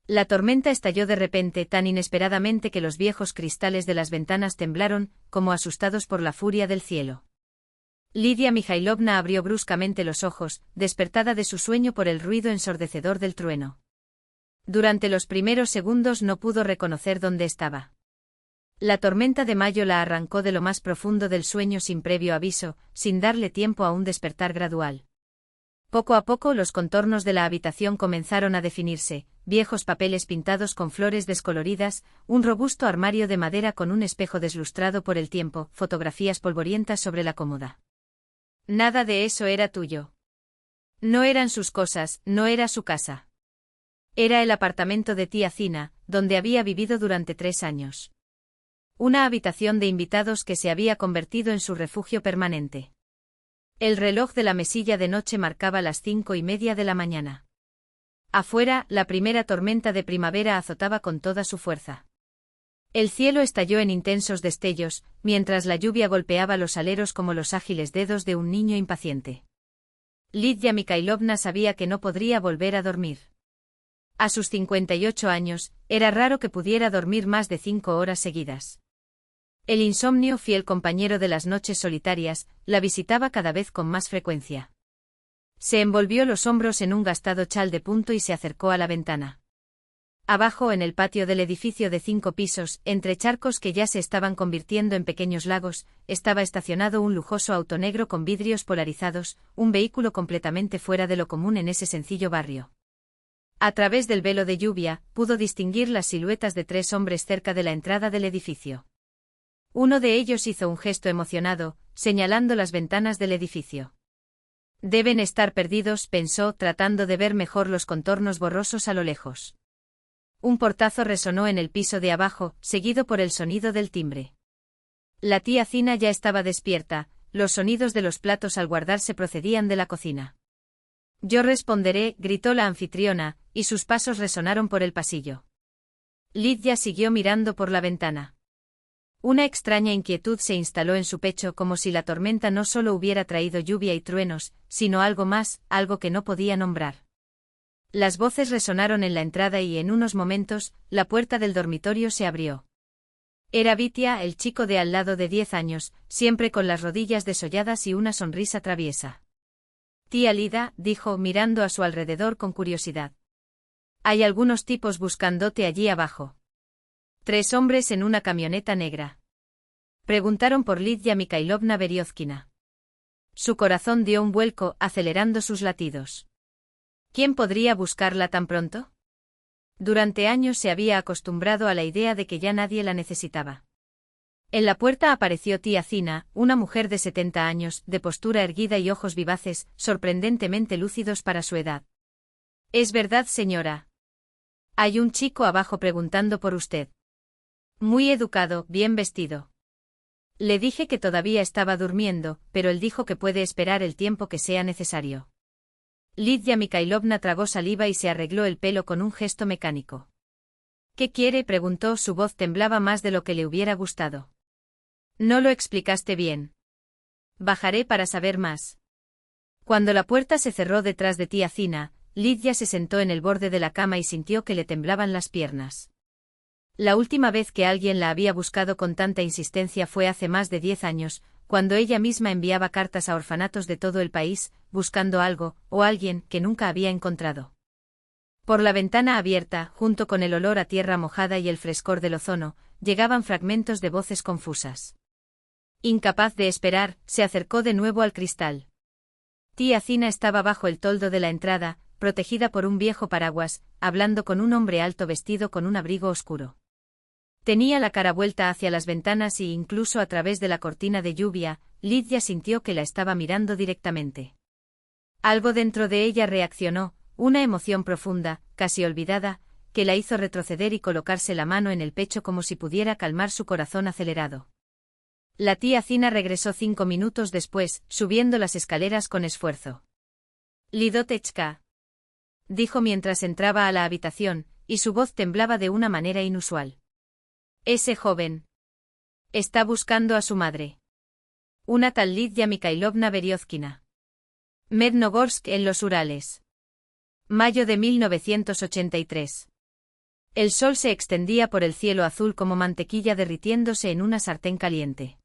La tormenta estalló de repente tan inesperadamente que los viejos cristales de las ventanas temblaron, como asustados por la furia del cielo. Lidia Mikhailovna abrió bruscamente los ojos, despertada de su sueño por el ruido ensordecedor del trueno. Durante los primeros segundos no pudo reconocer dónde estaba. La tormenta de mayo la arrancó de lo más profundo del sueño sin previo aviso, sin darle tiempo a un despertar gradual. Poco a poco los contornos de la habitación comenzaron a definirse, viejos papeles pintados con flores descoloridas, un robusto armario de madera con un espejo deslustrado por el tiempo, fotografías polvorientas sobre la cómoda. Nada de eso era tuyo. No eran sus cosas, no era su casa. Era el apartamento de tía Zina, donde había vivido durante 3 años. Una habitación de invitados que se había convertido en su refugio permanente. El reloj de la mesilla de noche marcaba las 5:30 de la mañana. Afuera, la primera tormenta de primavera azotaba con toda su fuerza. El cielo estalló en intensos destellos, mientras la lluvia golpeaba los aleros como los ágiles dedos de un niño impaciente. Lidia Mikhailovna sabía que no podría volver a dormir. A sus 58 años, era raro que pudiera dormir más de 5 horas seguidas. El insomnio, fiel compañero de las noches solitarias, la visitaba cada vez con más frecuencia. Se envolvió los hombros en un gastado chal de punto y se acercó a la ventana. Abajo, en el patio del edificio de 5 pisos, entre charcos que ya se estaban convirtiendo en pequeños lagos, estaba estacionado un lujoso auto negro con vidrios polarizados, un vehículo completamente fuera de lo común en ese sencillo barrio. A través del velo de lluvia, pudo distinguir las siluetas de 3 hombres cerca de la entrada del edificio. Uno de ellos hizo un gesto emocionado, señalando las ventanas del edificio. Deben estar perdidos, pensó, tratando de ver mejor los contornos borrosos a lo lejos. Un portazo resonó en el piso de abajo, seguido por el sonido del timbre. La tía Zina ya estaba despierta, los sonidos de los platos al guardarse procedían de la cocina. Yo responderé, gritó la anfitriona, y sus pasos resonaron por el pasillo. Lidia siguió mirando por la ventana. Una extraña inquietud se instaló en su pecho como si la tormenta no solo hubiera traído lluvia y truenos, sino algo más, algo que no podía nombrar. Las voces resonaron en la entrada y en unos momentos, la puerta del dormitorio se abrió. Era Vitia, el chico de al lado de 10 años, siempre con las rodillas desolladas y una sonrisa traviesa. Tía Lida, dijo, mirando a su alrededor con curiosidad. Hay algunos tipos buscándote allí abajo. 3 hombres en una camioneta negra. Preguntaron por Lidia Mikhailovna Beriozkina. Su corazón dio un vuelco, acelerando sus latidos. ¿Quién podría buscarla tan pronto? Durante años se había acostumbrado a la idea de que ya nadie la necesitaba. En la puerta apareció tía Zina, una mujer de 70 años, de postura erguida y ojos vivaces, sorprendentemente lúcidos para su edad. ¿Es verdad, señora? Hay un chico abajo preguntando por usted. Muy educado, bien vestido. Le dije que todavía estaba durmiendo, pero él dijo que puede esperar el tiempo que sea necesario. Lidia Mikhailovna tragó saliva y se arregló el pelo con un gesto mecánico. ¿Qué quiere?, preguntó, su voz temblaba más de lo que le hubiera gustado. No lo explicaste bien. Bajaré para saber más. Cuando la puerta se cerró detrás de tía Zina, Lidia se sentó en el borde de la cama y sintió que le temblaban las piernas. La última vez que alguien la había buscado con tanta insistencia fue hace más de 10 años, cuando ella misma enviaba cartas a orfanatos de todo el país, buscando algo, o alguien, que nunca había encontrado. Por la ventana abierta, junto con el olor a tierra mojada y el frescor del ozono, llegaban fragmentos de voces confusas. Incapaz de esperar, se acercó de nuevo al cristal. Tía Zina estaba bajo el toldo de la entrada, protegida por un viejo paraguas, hablando con un hombre alto vestido con un abrigo oscuro. Tenía la cara vuelta hacia las ventanas y incluso a través de la cortina de lluvia, Lidia sintió que la estaba mirando directamente. Algo dentro de ella reaccionó, una emoción profunda, casi olvidada, que la hizo retroceder y colocarse la mano en el pecho como si pudiera calmar su corazón acelerado. La tía Zina regresó 5 minutos después, subiendo las escaleras con esfuerzo. Lidotechka, dijo mientras entraba a la habitación, y su voz temblaba de una manera inusual. Ese joven está buscando a su madre. Una tal Lidia Mikhailovna Beriozkina. Mednogorsk, en los Urales. Mayo de 1983. El sol se extendía por el cielo azul como mantequilla derritiéndose en una sartén caliente.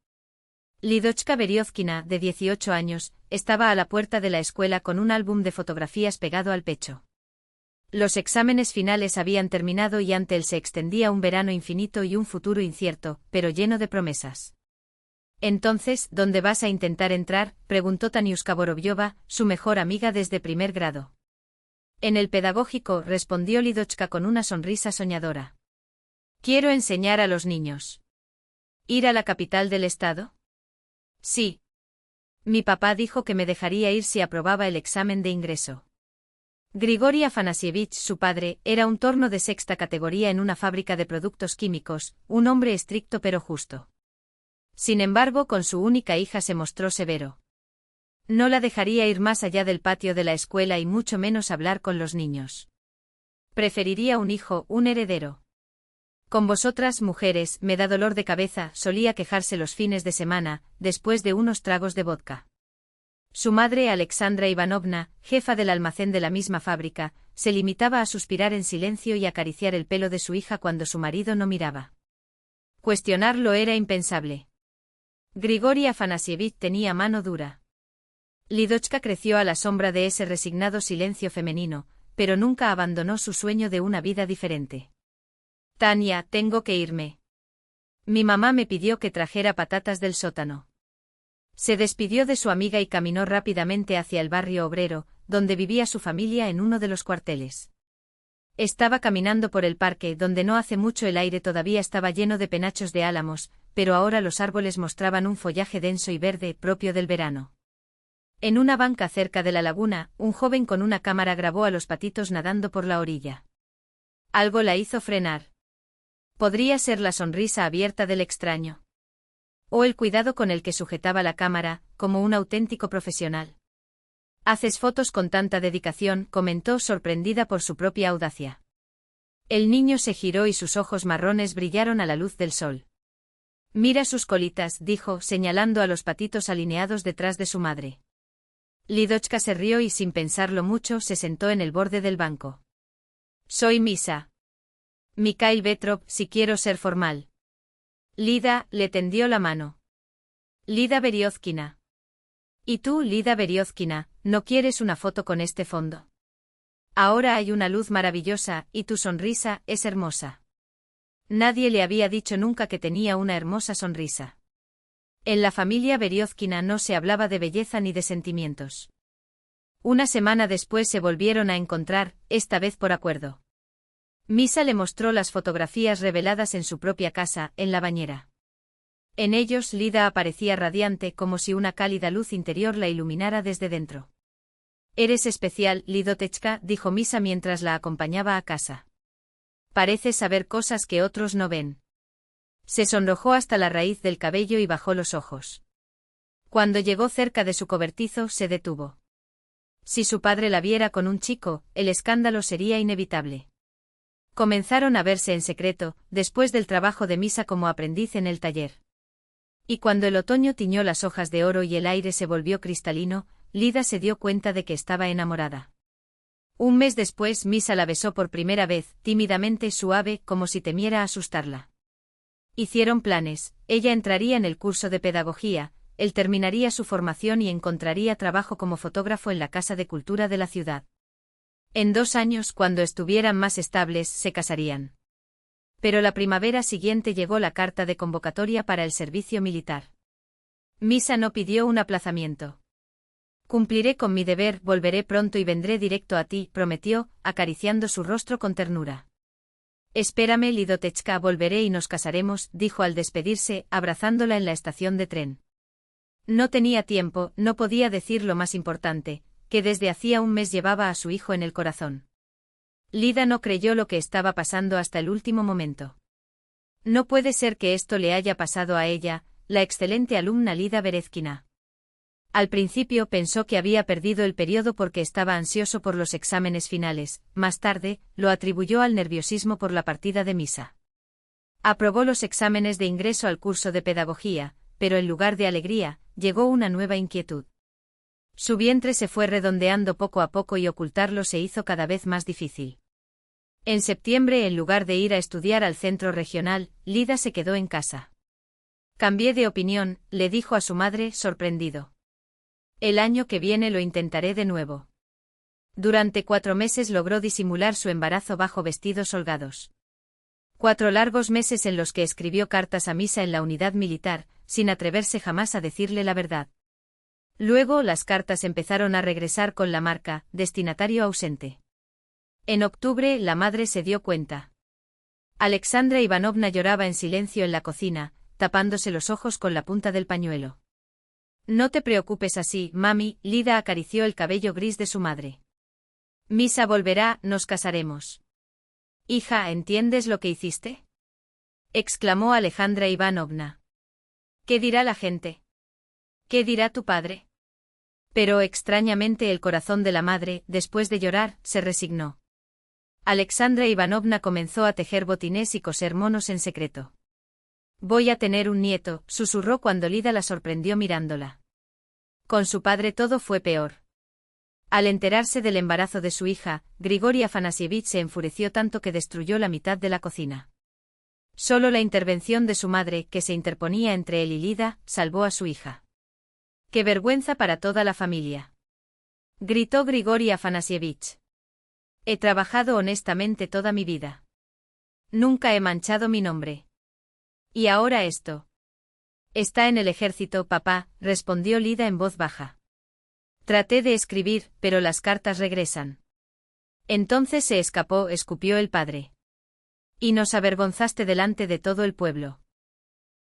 Lidochka Beriozkina, de 18 años, estaba a la puerta de la escuela con un álbum de fotografías pegado al pecho. Los exámenes finales habían terminado y ante él se extendía un verano infinito y un futuro incierto, pero lleno de promesas. Entonces, ¿dónde vas a intentar entrar?, preguntó Taniuska Vorobyova, su mejor amiga desde primer grado. En el pedagógico, respondió Lidochka con una sonrisa soñadora. Quiero enseñar a los niños. ¿Ir a la capital del estado? Sí. Mi papá dijo que me dejaría ir si aprobaba el examen de ingreso. Grigori Afanasievich, su padre, era un torno de sexta categoría en una fábrica de productos químicos, un hombre estricto pero justo. Sin embargo, con su única hija se mostró severo. No la dejaría ir más allá del patio de la escuela y mucho menos hablar con los niños. Preferiría un hijo, un heredero. Con vosotras, mujeres, me da dolor de cabeza, solía quejarse los fines de semana, después de unos tragos de vodka. Su madre, Alexandra Ivanovna, jefa del almacén de la misma fábrica, se limitaba a suspirar en silencio y acariciar el pelo de su hija cuando su marido no miraba. Cuestionarlo era impensable. Grigori Afanasievich tenía mano dura. Lidochka creció a la sombra de ese resignado silencio femenino, pero nunca abandonó su sueño de una vida diferente. Tania, tengo que irme. Mi mamá me pidió que trajera patatas del sótano. Se despidió de su amiga y caminó rápidamente hacia el barrio obrero, donde vivía su familia en uno de los cuarteles. Estaba caminando por el parque, donde no hace mucho el aire todavía estaba lleno de penachos de álamos, pero ahora los árboles mostraban un follaje denso y verde, propio del verano. En una banca cerca de la laguna, un joven con una cámara grabó a los patitos nadando por la orilla. Algo la hizo frenar. Podría ser la sonrisa abierta del extraño. O el cuidado con el que sujetaba la cámara, como un auténtico profesional. Haces fotos con tanta dedicación, comentó sorprendida por su propia audacia. El niño se giró y sus ojos marrones brillaron a la luz del sol. Mira sus colitas, dijo, señalando a los patitos alineados detrás de su madre. Lidochka se rió y sin pensarlo mucho se sentó en el borde del banco. Soy Misa. Mikhail Petrov, si quiero ser formal. Lida, le tendió la mano. Lida Beriozkina. ¿Y tú, Lida Beriozkina, no quieres una foto con este fondo? Ahora hay una luz maravillosa, y tu sonrisa es hermosa. Nadie le había dicho nunca que tenía una hermosa sonrisa. En la familia Beriozkina no se hablaba de belleza ni de sentimientos. Una semana después se volvieron a encontrar, esta vez por acuerdo. Misa le mostró las fotografías reveladas en su propia casa, en la bañera. En ellos Lida aparecía radiante como si una cálida luz interior la iluminara desde dentro. Eres especial, Lidotechka, dijo Misa mientras la acompañaba a casa. Pareces saber cosas que otros no ven. Se sonrojó hasta la raíz del cabello y bajó los ojos. Cuando llegó cerca de su cobertizo se detuvo. Si su padre la viera con un chico, el escándalo sería inevitable. Comenzaron a verse en secreto, después del trabajo de Misa como aprendiz en el taller. Y cuando el otoño tiñó las hojas de oro y el aire se volvió cristalino, Lida se dio cuenta de que estaba enamorada. Un mes después Misa la besó por primera vez, tímidamente suave, como si temiera asustarla. Hicieron planes, ella entraría en el curso de pedagogía, él terminaría su formación y encontraría trabajo como fotógrafo en la Casa de Cultura de la ciudad. En 2 años, cuando estuvieran más estables, se casarían. Pero la primavera siguiente llegó la carta de convocatoria para el servicio militar. Misa no pidió un aplazamiento. Cumpliré con mi deber, volveré pronto y vendré directo a ti, prometió, acariciando su rostro con ternura. Espérame, Lidotechka, volveré y nos casaremos, dijo al despedirse, abrazándola en la estación de tren. No tenía tiempo, no podía decir lo más importante, que desde hacía un mes llevaba a su hijo en el corazón. Lida no creyó lo que estaba pasando hasta el último momento. No puede ser que esto le haya pasado a ella, la excelente alumna Lida Berezkina. Al principio pensó que había perdido el periodo porque estaba ansioso por los exámenes finales, más tarde, lo atribuyó al nerviosismo por la partida de Misa. Aprobó los exámenes de ingreso al curso de pedagogía, pero en lugar de alegría, llegó una nueva inquietud. Su vientre se fue redondeando poco a poco y ocultarlo se hizo cada vez más difícil. En septiembre, en lugar de ir a estudiar al centro regional, Lida se quedó en casa. Cambié de opinión, le dijo a su madre, sorprendido. El año que viene lo intentaré de nuevo. Durante 4 meses logró disimular su embarazo bajo vestidos holgados. 4 largos meses en los que escribió cartas a Misa en la unidad militar, sin atreverse jamás a decirle la verdad. Luego las cartas empezaron a regresar con la marca, destinatario ausente. En octubre la madre se dio cuenta. Alexandra Ivanovna lloraba en silencio en la cocina, tapándose los ojos con la punta del pañuelo. No te preocupes así, mami, Lida acarició el cabello gris de su madre. Misa volverá, nos casaremos. Hija, ¿entiendes lo que hiciste? Exclamó Alejandra Ivanovna. ¿Qué dirá la gente? ¿Qué dirá tu padre? Pero extrañamente el corazón de la madre, después de llorar, se resignó. Alexandra Ivanovna comenzó a tejer botines y coser monos en secreto. Voy a tener un nieto, susurró cuando Lida la sorprendió mirándola. Con su padre todo fue peor. Al enterarse del embarazo de su hija, Grigori Afanasievich se enfureció tanto que destruyó la mitad de la cocina. Solo la intervención de su madre, que se interponía entre él y Lida, salvó a su hija. ¡Qué vergüenza para toda la familia!, gritó Grigori Afanasievich. He trabajado honestamente toda mi vida. Nunca he manchado mi nombre. ¿Y ahora esto? Está en el ejército, papá, respondió Lida en voz baja. Traté de escribir, pero las cartas regresan. Entonces se escapó, escupió el padre. Y nos avergonzaste delante de todo el pueblo.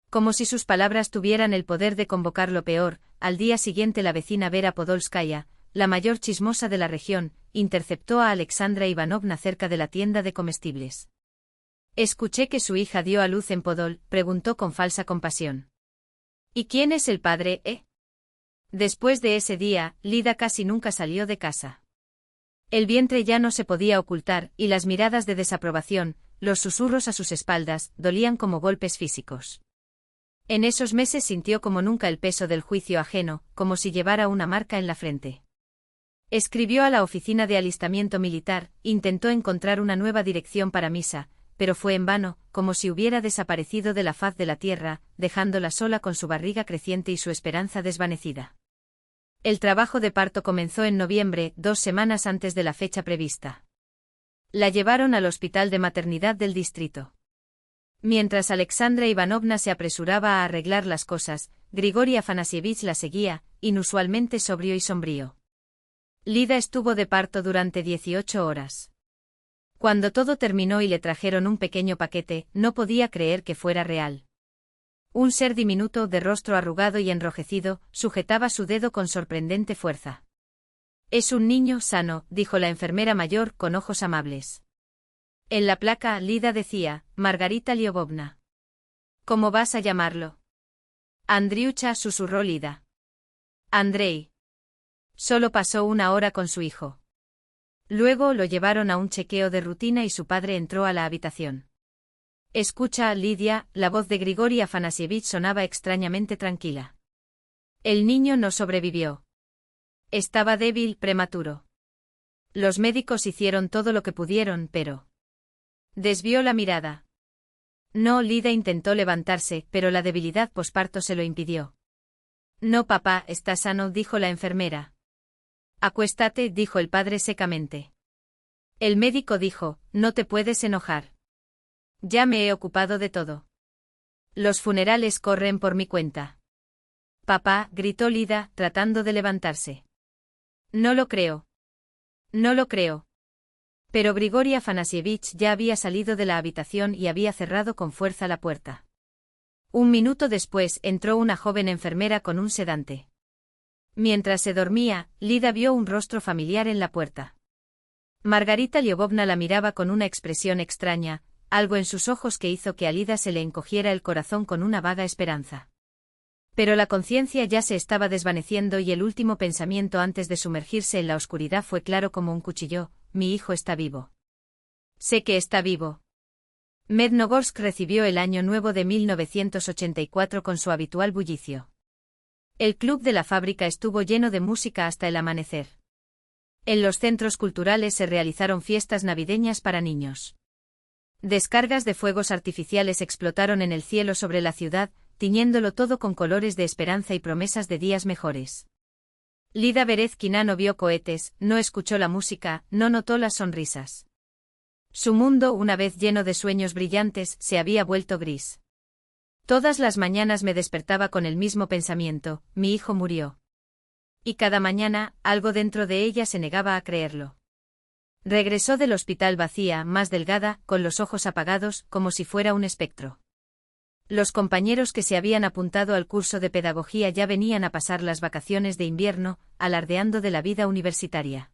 Como si sus palabras tuvieran el poder de convocar lo peor, al día siguiente la vecina Vera Podolskaya, la mayor chismosa de la región, interceptó a Alexandra Ivanovna cerca de la tienda de comestibles. Escuché que su hija dio a luz en Podol, preguntó con falsa compasión. ¿Y quién es el padre, Después de ese día, Lida casi nunca salió de casa. El vientre ya no se podía ocultar, y las miradas de desaprobación, los susurros a sus espaldas, dolían como golpes físicos. En esos meses sintió como nunca el peso del juicio ajeno, como si llevara una marca en la frente. Escribió a la oficina de alistamiento militar, intentó encontrar una nueva dirección para Misa, pero fue en vano, como si hubiera desaparecido de la faz de la tierra, dejándola sola con su barriga creciente y su esperanza desvanecida. El trabajo de parto comenzó en noviembre, 2 semanas antes de la fecha prevista. La llevaron al hospital de maternidad del distrito. Mientras Alexandra Ivanovna se apresuraba a arreglar las cosas, Grigori Afanasievich la seguía, inusualmente sobrio y sombrío. Lida estuvo de parto durante 18 horas. Cuando todo terminó y le trajeron un pequeño paquete, no podía creer que fuera real. Un ser diminuto, de rostro arrugado y enrojecido, sujetaba su dedo con sorprendente fuerza. Es un niño sano, dijo la enfermera mayor con ojos amables. En la placa, Lida decía, Margarita Liobovna. ¿Cómo vas a llamarlo? Andriucha, susurró Lida. Andrei. Solo pasó 1 hora con su hijo. Luego lo llevaron a un chequeo de rutina y su padre entró a la habitación. Escucha, Lidia, la voz de Grigori Afanasievich sonaba extrañamente tranquila. El niño no sobrevivió. Estaba débil, prematuro. Los médicos hicieron todo lo que pudieron, pero... Desvió la mirada. No, Lida intentó levantarse, pero la debilidad posparto se lo impidió. No, papá, está sano, dijo la enfermera. Acuéstate, dijo el padre secamente. El médico dijo, no te puedes enojar. Ya me he ocupado de todo. Los funerales corren por mi cuenta. Papá, gritó Lida, tratando de levantarse. No lo creo. No lo creo. Pero Grigori Afanasievich ya había salido de la habitación y había cerrado con fuerza la puerta. 1 minuto después entró una joven enfermera con un sedante. Mientras se dormía, Lida vio un rostro familiar en la puerta. Margarita Liobovna la miraba con una expresión extraña, algo en sus ojos que hizo que a Lida se le encogiera el corazón con una vaga esperanza. Pero la conciencia ya se estaba desvaneciendo y el último pensamiento antes de sumergirse en la oscuridad fue claro como un cuchillo, mi hijo está vivo. Sé que está vivo. Mednogorsk recibió el año nuevo de 1984 con su habitual bullicio. El club de la fábrica estuvo lleno de música hasta el amanecer. En los centros culturales se realizaron fiestas navideñas para niños. Descargas de fuegos artificiales explotaron en el cielo sobre la ciudad, tiñéndolo todo con colores de esperanza y promesas de días mejores. Lida Berezkina no vio cohetes, no escuchó la música, no notó las sonrisas. Su mundo, una vez lleno de sueños brillantes, se había vuelto gris. Todas las mañanas me despertaba con el mismo pensamiento: mi hijo murió. Y cada mañana, algo dentro de ella se negaba a creerlo. Regresó del hospital vacía, más delgada, con los ojos apagados, como si fuera un espectro. Los compañeros que se habían apuntado al curso de pedagogía ya venían a pasar las vacaciones de invierno, alardeando de la vida universitaria.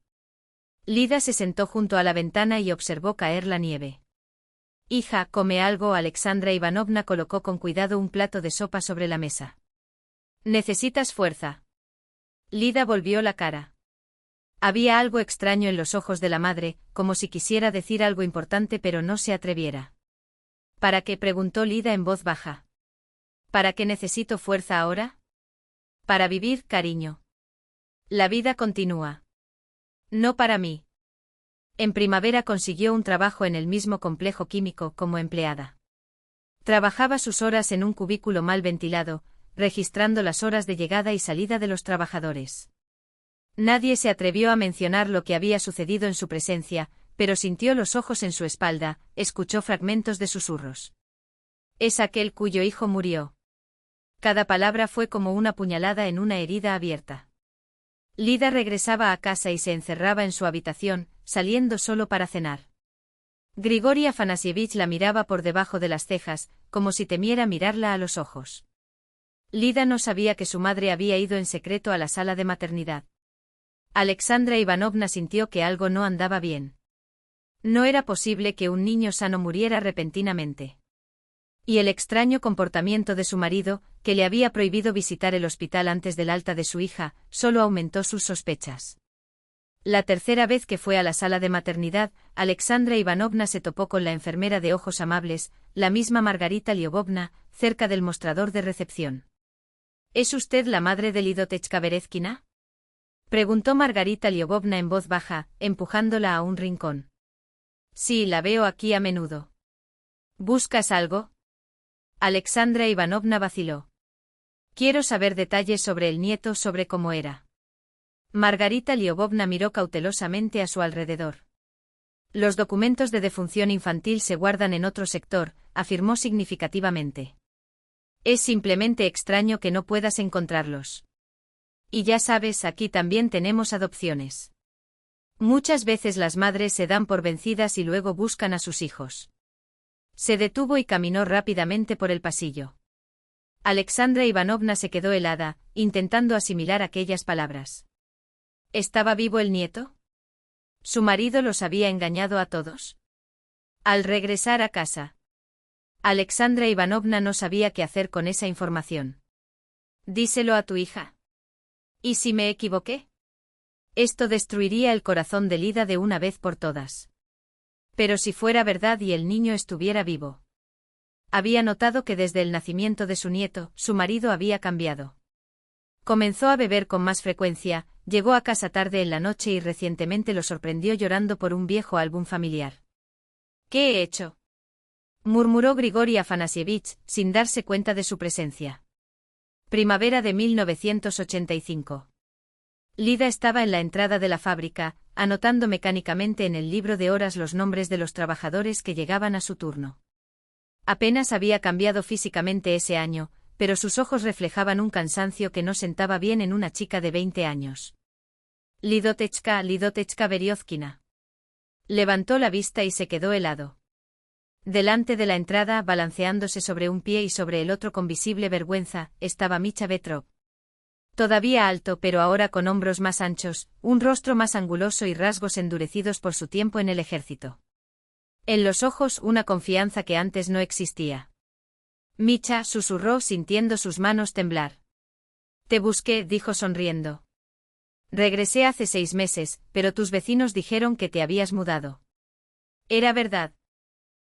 Lida se sentó junto a la ventana y observó caer la nieve. Hija, come algo. Alexandra Ivanovna colocó con cuidado un plato de sopa sobre la mesa. ¿Necesitas fuerza? Lida volvió la cara. Había algo extraño en los ojos de la madre, como si quisiera decir algo importante pero no se atreviera. ¿Para qué?, preguntó Lida en voz baja. ¿Para qué necesito fuerza ahora? Para vivir, cariño. La vida continúa. No para mí. En primavera consiguió un trabajo en el mismo complejo químico como empleada. Trabajaba sus horas en un cubículo mal ventilado, registrando las horas de llegada y salida de los trabajadores. Nadie se atrevió a mencionar lo que había sucedido en su presencia, pero sintió los ojos en su espalda, escuchó fragmentos de susurros. Es aquel cuyo hijo murió. Cada palabra fue como una puñalada en una herida abierta. Lida regresaba a casa y se encerraba en su habitación, saliendo solo para cenar. Grigori Afanasievich la miraba por debajo de las cejas, como si temiera mirarla a los ojos. Lida no sabía que su madre había ido en secreto a la sala de maternidad. Alexandra Ivanovna sintió que algo no andaba bien. No era posible que un niño sano muriera repentinamente. Y el extraño comportamiento de su marido, que le había prohibido visitar el hospital antes del alta de su hija, solo aumentó sus sospechas. La tercera vez que fue a la sala de maternidad, Alexandra Ivanovna se topó con la enfermera de ojos amables, la misma Margarita Liobovna, cerca del mostrador de recepción. ¿Es usted la madre de Lidotechka Berezkina?, preguntó Margarita Liobovna en voz baja, empujándola a un rincón. Sí, la veo aquí a menudo. ¿Buscas algo? Alexandra Ivanovna vaciló. Quiero saber detalles sobre el nieto, sobre cómo era. Margarita Liobovna miró cautelosamente a su alrededor. Los documentos de defunción infantil se guardan en otro sector, afirmó significativamente. Es simplemente extraño que no puedas encontrarlos. Y ya sabes, aquí también tenemos adopciones. Muchas veces las madres se dan por vencidas y luego buscan a sus hijos. Se detuvo y caminó rápidamente por el pasillo. Alexandra Ivanovna se quedó helada, intentando asimilar aquellas palabras. ¿Estaba vivo el nieto? ¿Su marido los había engañado a todos? Al regresar a casa, Alexandra Ivanovna no sabía qué hacer con esa información. Díselo a tu hija. ¿Y si me equivoqué? Esto destruiría el corazón de Lida de una vez por todas. Pero si fuera verdad y el niño estuviera vivo. Había notado que desde el nacimiento de su nieto, su marido había cambiado. Comenzó a beber con más frecuencia, llegó a casa tarde en la noche y recientemente lo sorprendió llorando por un viejo álbum familiar. ¿Qué he hecho?, murmuró Grigori Afanasievich, sin darse cuenta de su presencia. Primavera de 1985. Lida estaba en la entrada de la fábrica, anotando mecánicamente en el libro de horas los nombres de los trabajadores que llegaban a su turno. Apenas había cambiado físicamente ese año, pero sus ojos reflejaban un cansancio que no sentaba bien en una chica de 20 años. Lidotechka Berezkina. Levantó la vista y se quedó helado. Delante de la entrada, balanceándose sobre un pie y sobre el otro con visible vergüenza, estaba Micha Petrov. Todavía alto pero ahora con hombros más anchos, un rostro más anguloso y rasgos endurecidos por su tiempo en el ejército. En los ojos una confianza que antes no existía. Micha, susurró sintiendo sus manos temblar. Te busqué, dijo sonriendo. Regresé hace 6 meses, pero tus vecinos dijeron que te habías mudado. Era verdad.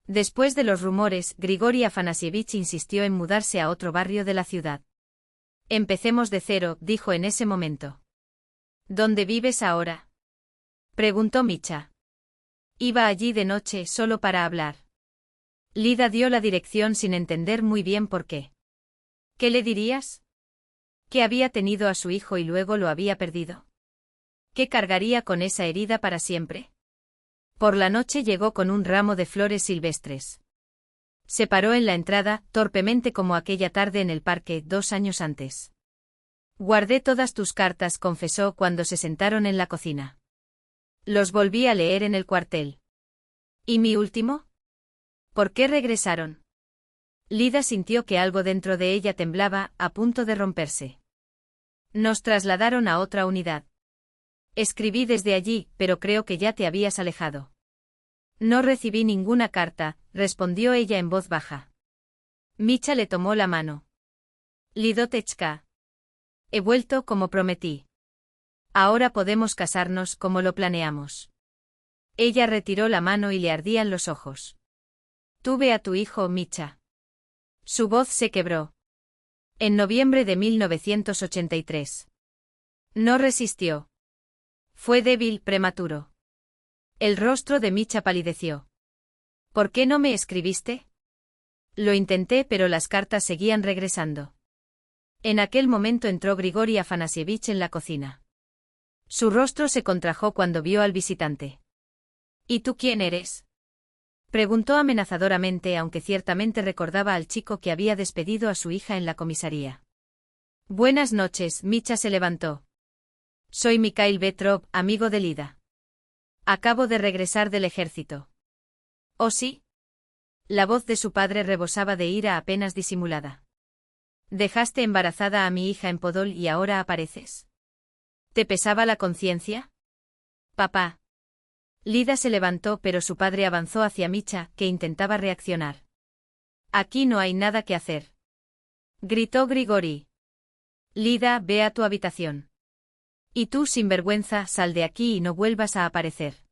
Después de los rumores, Grigori Afanasievich insistió en mudarse a otro barrio de la ciudad. Empecemos de cero, dijo en ese momento. ¿Dónde vives ahora? Preguntó Micha. Iba allí de noche solo para hablar. Lida dio la dirección sin entender muy bien por qué. ¿Qué le dirías? Que había tenido a su hijo y luego lo había perdido. ¿Que cargaría con esa herida para siempre? Por la noche llegó con un ramo de flores silvestres. Se paró en la entrada, torpemente como aquella tarde en el parque 2 años antes. Guardé todas tus cartas, confesó cuando se sentaron en la cocina. Los volví a leer en el cuartel. ¿Y mi último? ¿Por qué regresaron? Lida sintió que algo dentro de ella temblaba, a punto de romperse. Nos trasladaron a otra unidad. Escribí desde allí, pero creo que ya te habías alejado. No recibí ninguna carta, respondió ella en voz baja. Micha le tomó la mano. Lidotechka. He vuelto como prometí. Ahora podemos casarnos como lo planeamos. Ella retiró la mano y le ardían los ojos. Tuve a tu hijo, Micha. Su voz se quebró. En noviembre de 1983. No resistió. Fue débil, prematuro. El rostro de Micha palideció. ¿Por qué no me escribiste? Lo intenté, pero las cartas seguían regresando. En aquel momento entró Grigori Afanasievich en la cocina. Su rostro se contrajo cuando vio al visitante. ¿Y tú quién eres? Preguntó amenazadoramente, aunque ciertamente recordaba al chico que había despedido a su hija en la comisaría. Buenas noches, Micha se levantó. Soy Mikhail Petrov, amigo de Lida. Acabo de regresar del ejército. ¿Oh sí? La voz de su padre rebosaba de ira apenas disimulada. Dejaste embarazada a mi hija en Podol y ahora apareces. ¿Te pesaba la conciencia? Papá. Lida se levantó, pero su padre avanzó hacia Micha, que intentaba reaccionar. Aquí no hay nada que hacer. Gritó Grigori. Lida, ve a tu habitación. Y tú, sinvergüenza, sal de aquí y no vuelvas a aparecer.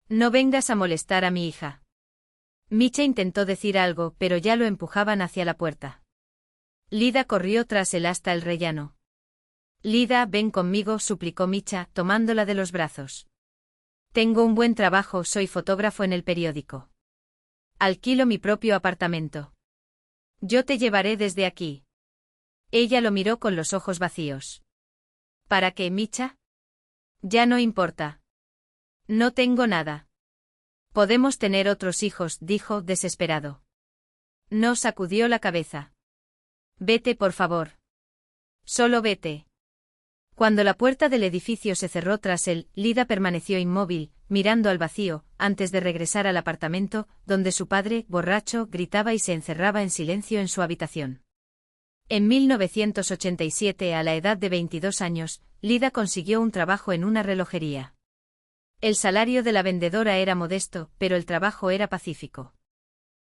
No vengas a molestar a mi hija. Micha intentó decir algo, pero ya lo empujaban hacia la puerta. Lida corrió tras él hasta el rellano. Lida, ven conmigo, suplicó Micha, tomándola de los brazos. Tengo un buen trabajo, soy fotógrafo en el periódico. Alquilo mi propio apartamento. Yo te llevaré desde aquí. Ella lo miró con los ojos vacíos. ¿Para qué, Micha? Ya no importa. No tengo nada. Podemos tener otros hijos, dijo, desesperado. No, sacudió la cabeza. Vete, por favor. Solo vete. Cuando la puerta del edificio se cerró tras él, Lida permaneció inmóvil, mirando al vacío, antes de regresar al apartamento, donde su padre, borracho, gritaba y se encerraba en silencio en su habitación. En 1987, a la edad de 22 años, Lida consiguió un trabajo en una relojería. El salario de la vendedora era modesto, pero el trabajo era pacífico.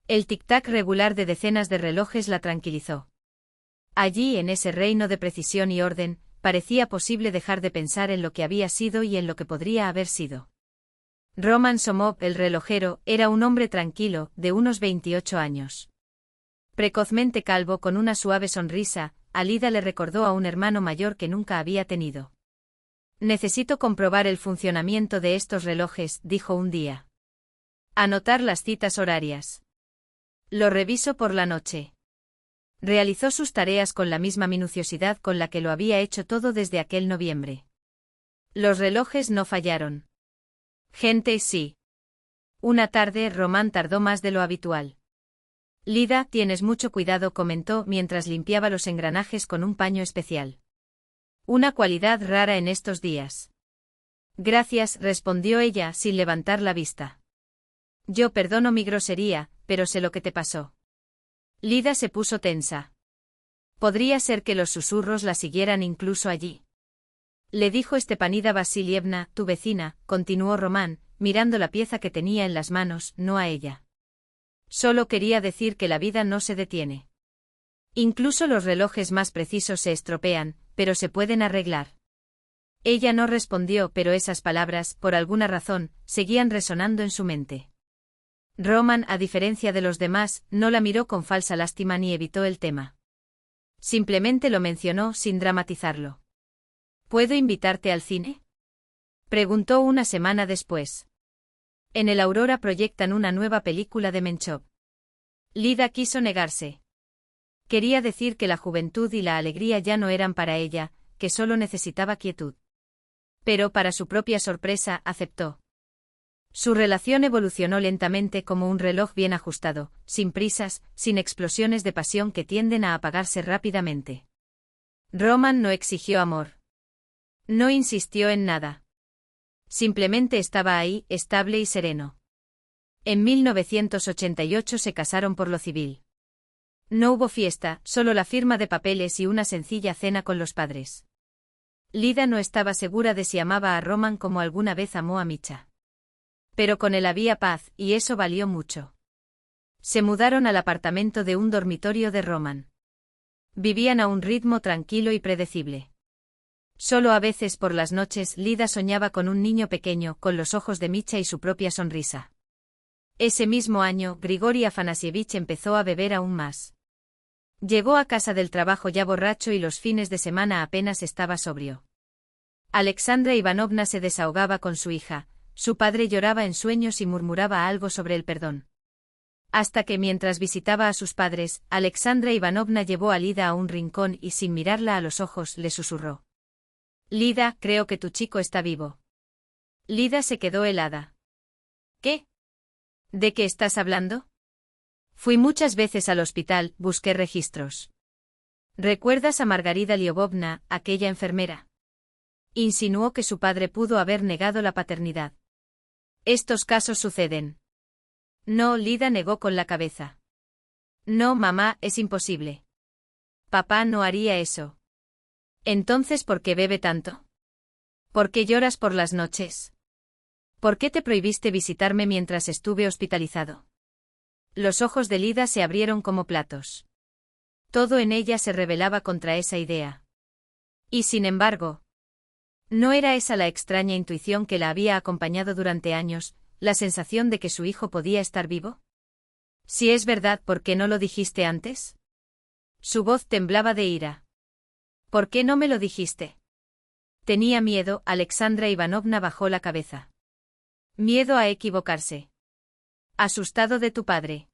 El tic-tac regular de decenas de relojes la tranquilizó. Allí, en ese reino de precisión y orden, parecía posible dejar de pensar en lo que había sido y en lo que podría haber sido. Roman Somov, el relojero, era un hombre tranquilo, de unos 28 años. Precozmente calvo, con una suave sonrisa, a Lida le recordó a un hermano mayor que nunca había tenido. Necesito comprobar el funcionamiento de estos relojes, dijo un día. Anotar las citas horarias. Lo reviso por la noche. Realizó sus tareas con la misma minuciosidad con la que lo había hecho todo desde aquel noviembre. Los relojes no fallaron. Gente sí. Una tarde, Román tardó más de lo habitual. Lida, tienes mucho cuidado, comentó mientras limpiaba los engranajes con un paño especial. Una cualidad rara en estos días. Gracias, respondió ella sin levantar la vista. Yo perdono mi grosería, pero sé lo que te pasó. Lida se puso tensa. Podría ser que los susurros la siguieran incluso allí. Le dijo Stepanida Vasilievna, tu vecina, continuó Román, mirando la pieza que tenía en las manos, no a ella. Solo quería decir que la vida no se detiene. Incluso los relojes más precisos se estropean, pero se pueden arreglar. Ella no respondió, pero esas palabras, por alguna razón, seguían resonando en su mente. Roman, a diferencia de los demás, no la miró con falsa lástima ni evitó el tema. Simplemente lo mencionó sin dramatizarlo. ¿Puedo invitarte al cine? Preguntó una semana después. En el Aurora proyectan una nueva película de Menchov. Lida quiso negarse. Quería decir que la juventud y la alegría ya no eran para ella, que solo necesitaba quietud. Pero para su propia sorpresa, aceptó. Su relación evolucionó lentamente como un reloj bien ajustado, sin prisas, sin explosiones de pasión que tienden a apagarse rápidamente. Roman no exigió amor. No insistió en nada. Simplemente estaba ahí, estable y sereno. En 1988 se casaron por lo civil. No hubo fiesta, solo la firma de papeles y una sencilla cena con los padres. Lida no estaba segura de si amaba a Roman como alguna vez amó a Micha. Pero con él había paz, y eso valió mucho. Se mudaron al apartamento de un dormitorio de Roman. Vivían a un ritmo tranquilo y predecible. Solo a veces por las noches Lida soñaba con un niño pequeño, con los ojos de Micha y su propia sonrisa. Ese mismo año, Grigori Afanasievich empezó a beber aún más. Llegó a casa del trabajo ya borracho y los fines de semana apenas estaba sobrio. Alexandra Ivanovna se desahogaba con su hija, su padre lloraba en sueños y murmuraba algo sobre el perdón. Hasta que mientras visitaba a sus padres, Alexandra Ivanovna llevó a Lida a un rincón y sin mirarla a los ojos le susurró. Lida, creo que tu chico está vivo. Lida se quedó helada. ¿Qué? ¿De qué estás hablando? Fui muchas veces al hospital, busqué registros. ¿Recuerdas a Margarida Liobovna, aquella enfermera? Insinuó que su padre pudo haber negado la paternidad. Estos casos suceden. No, Lida negó con la cabeza. No, mamá, es imposible. Papá no haría eso. Entonces, ¿por qué bebe tanto? ¿Por qué lloras por las noches? ¿Por qué te prohibiste visitarme mientras estuve hospitalizado? Los ojos de Lida se abrieron como platos. Todo en ella se rebelaba contra esa idea. Y sin embargo, ¿no era esa la extraña intuición que la había acompañado durante años, la sensación de que su hijo podía estar vivo? Si es verdad, ¿por qué no lo dijiste antes? Su voz temblaba de ira. ¿Por qué no me lo dijiste? Tenía miedo, Alexandra Ivanovna bajó la cabeza. Miedo a equivocarse. Asustado de tu padre.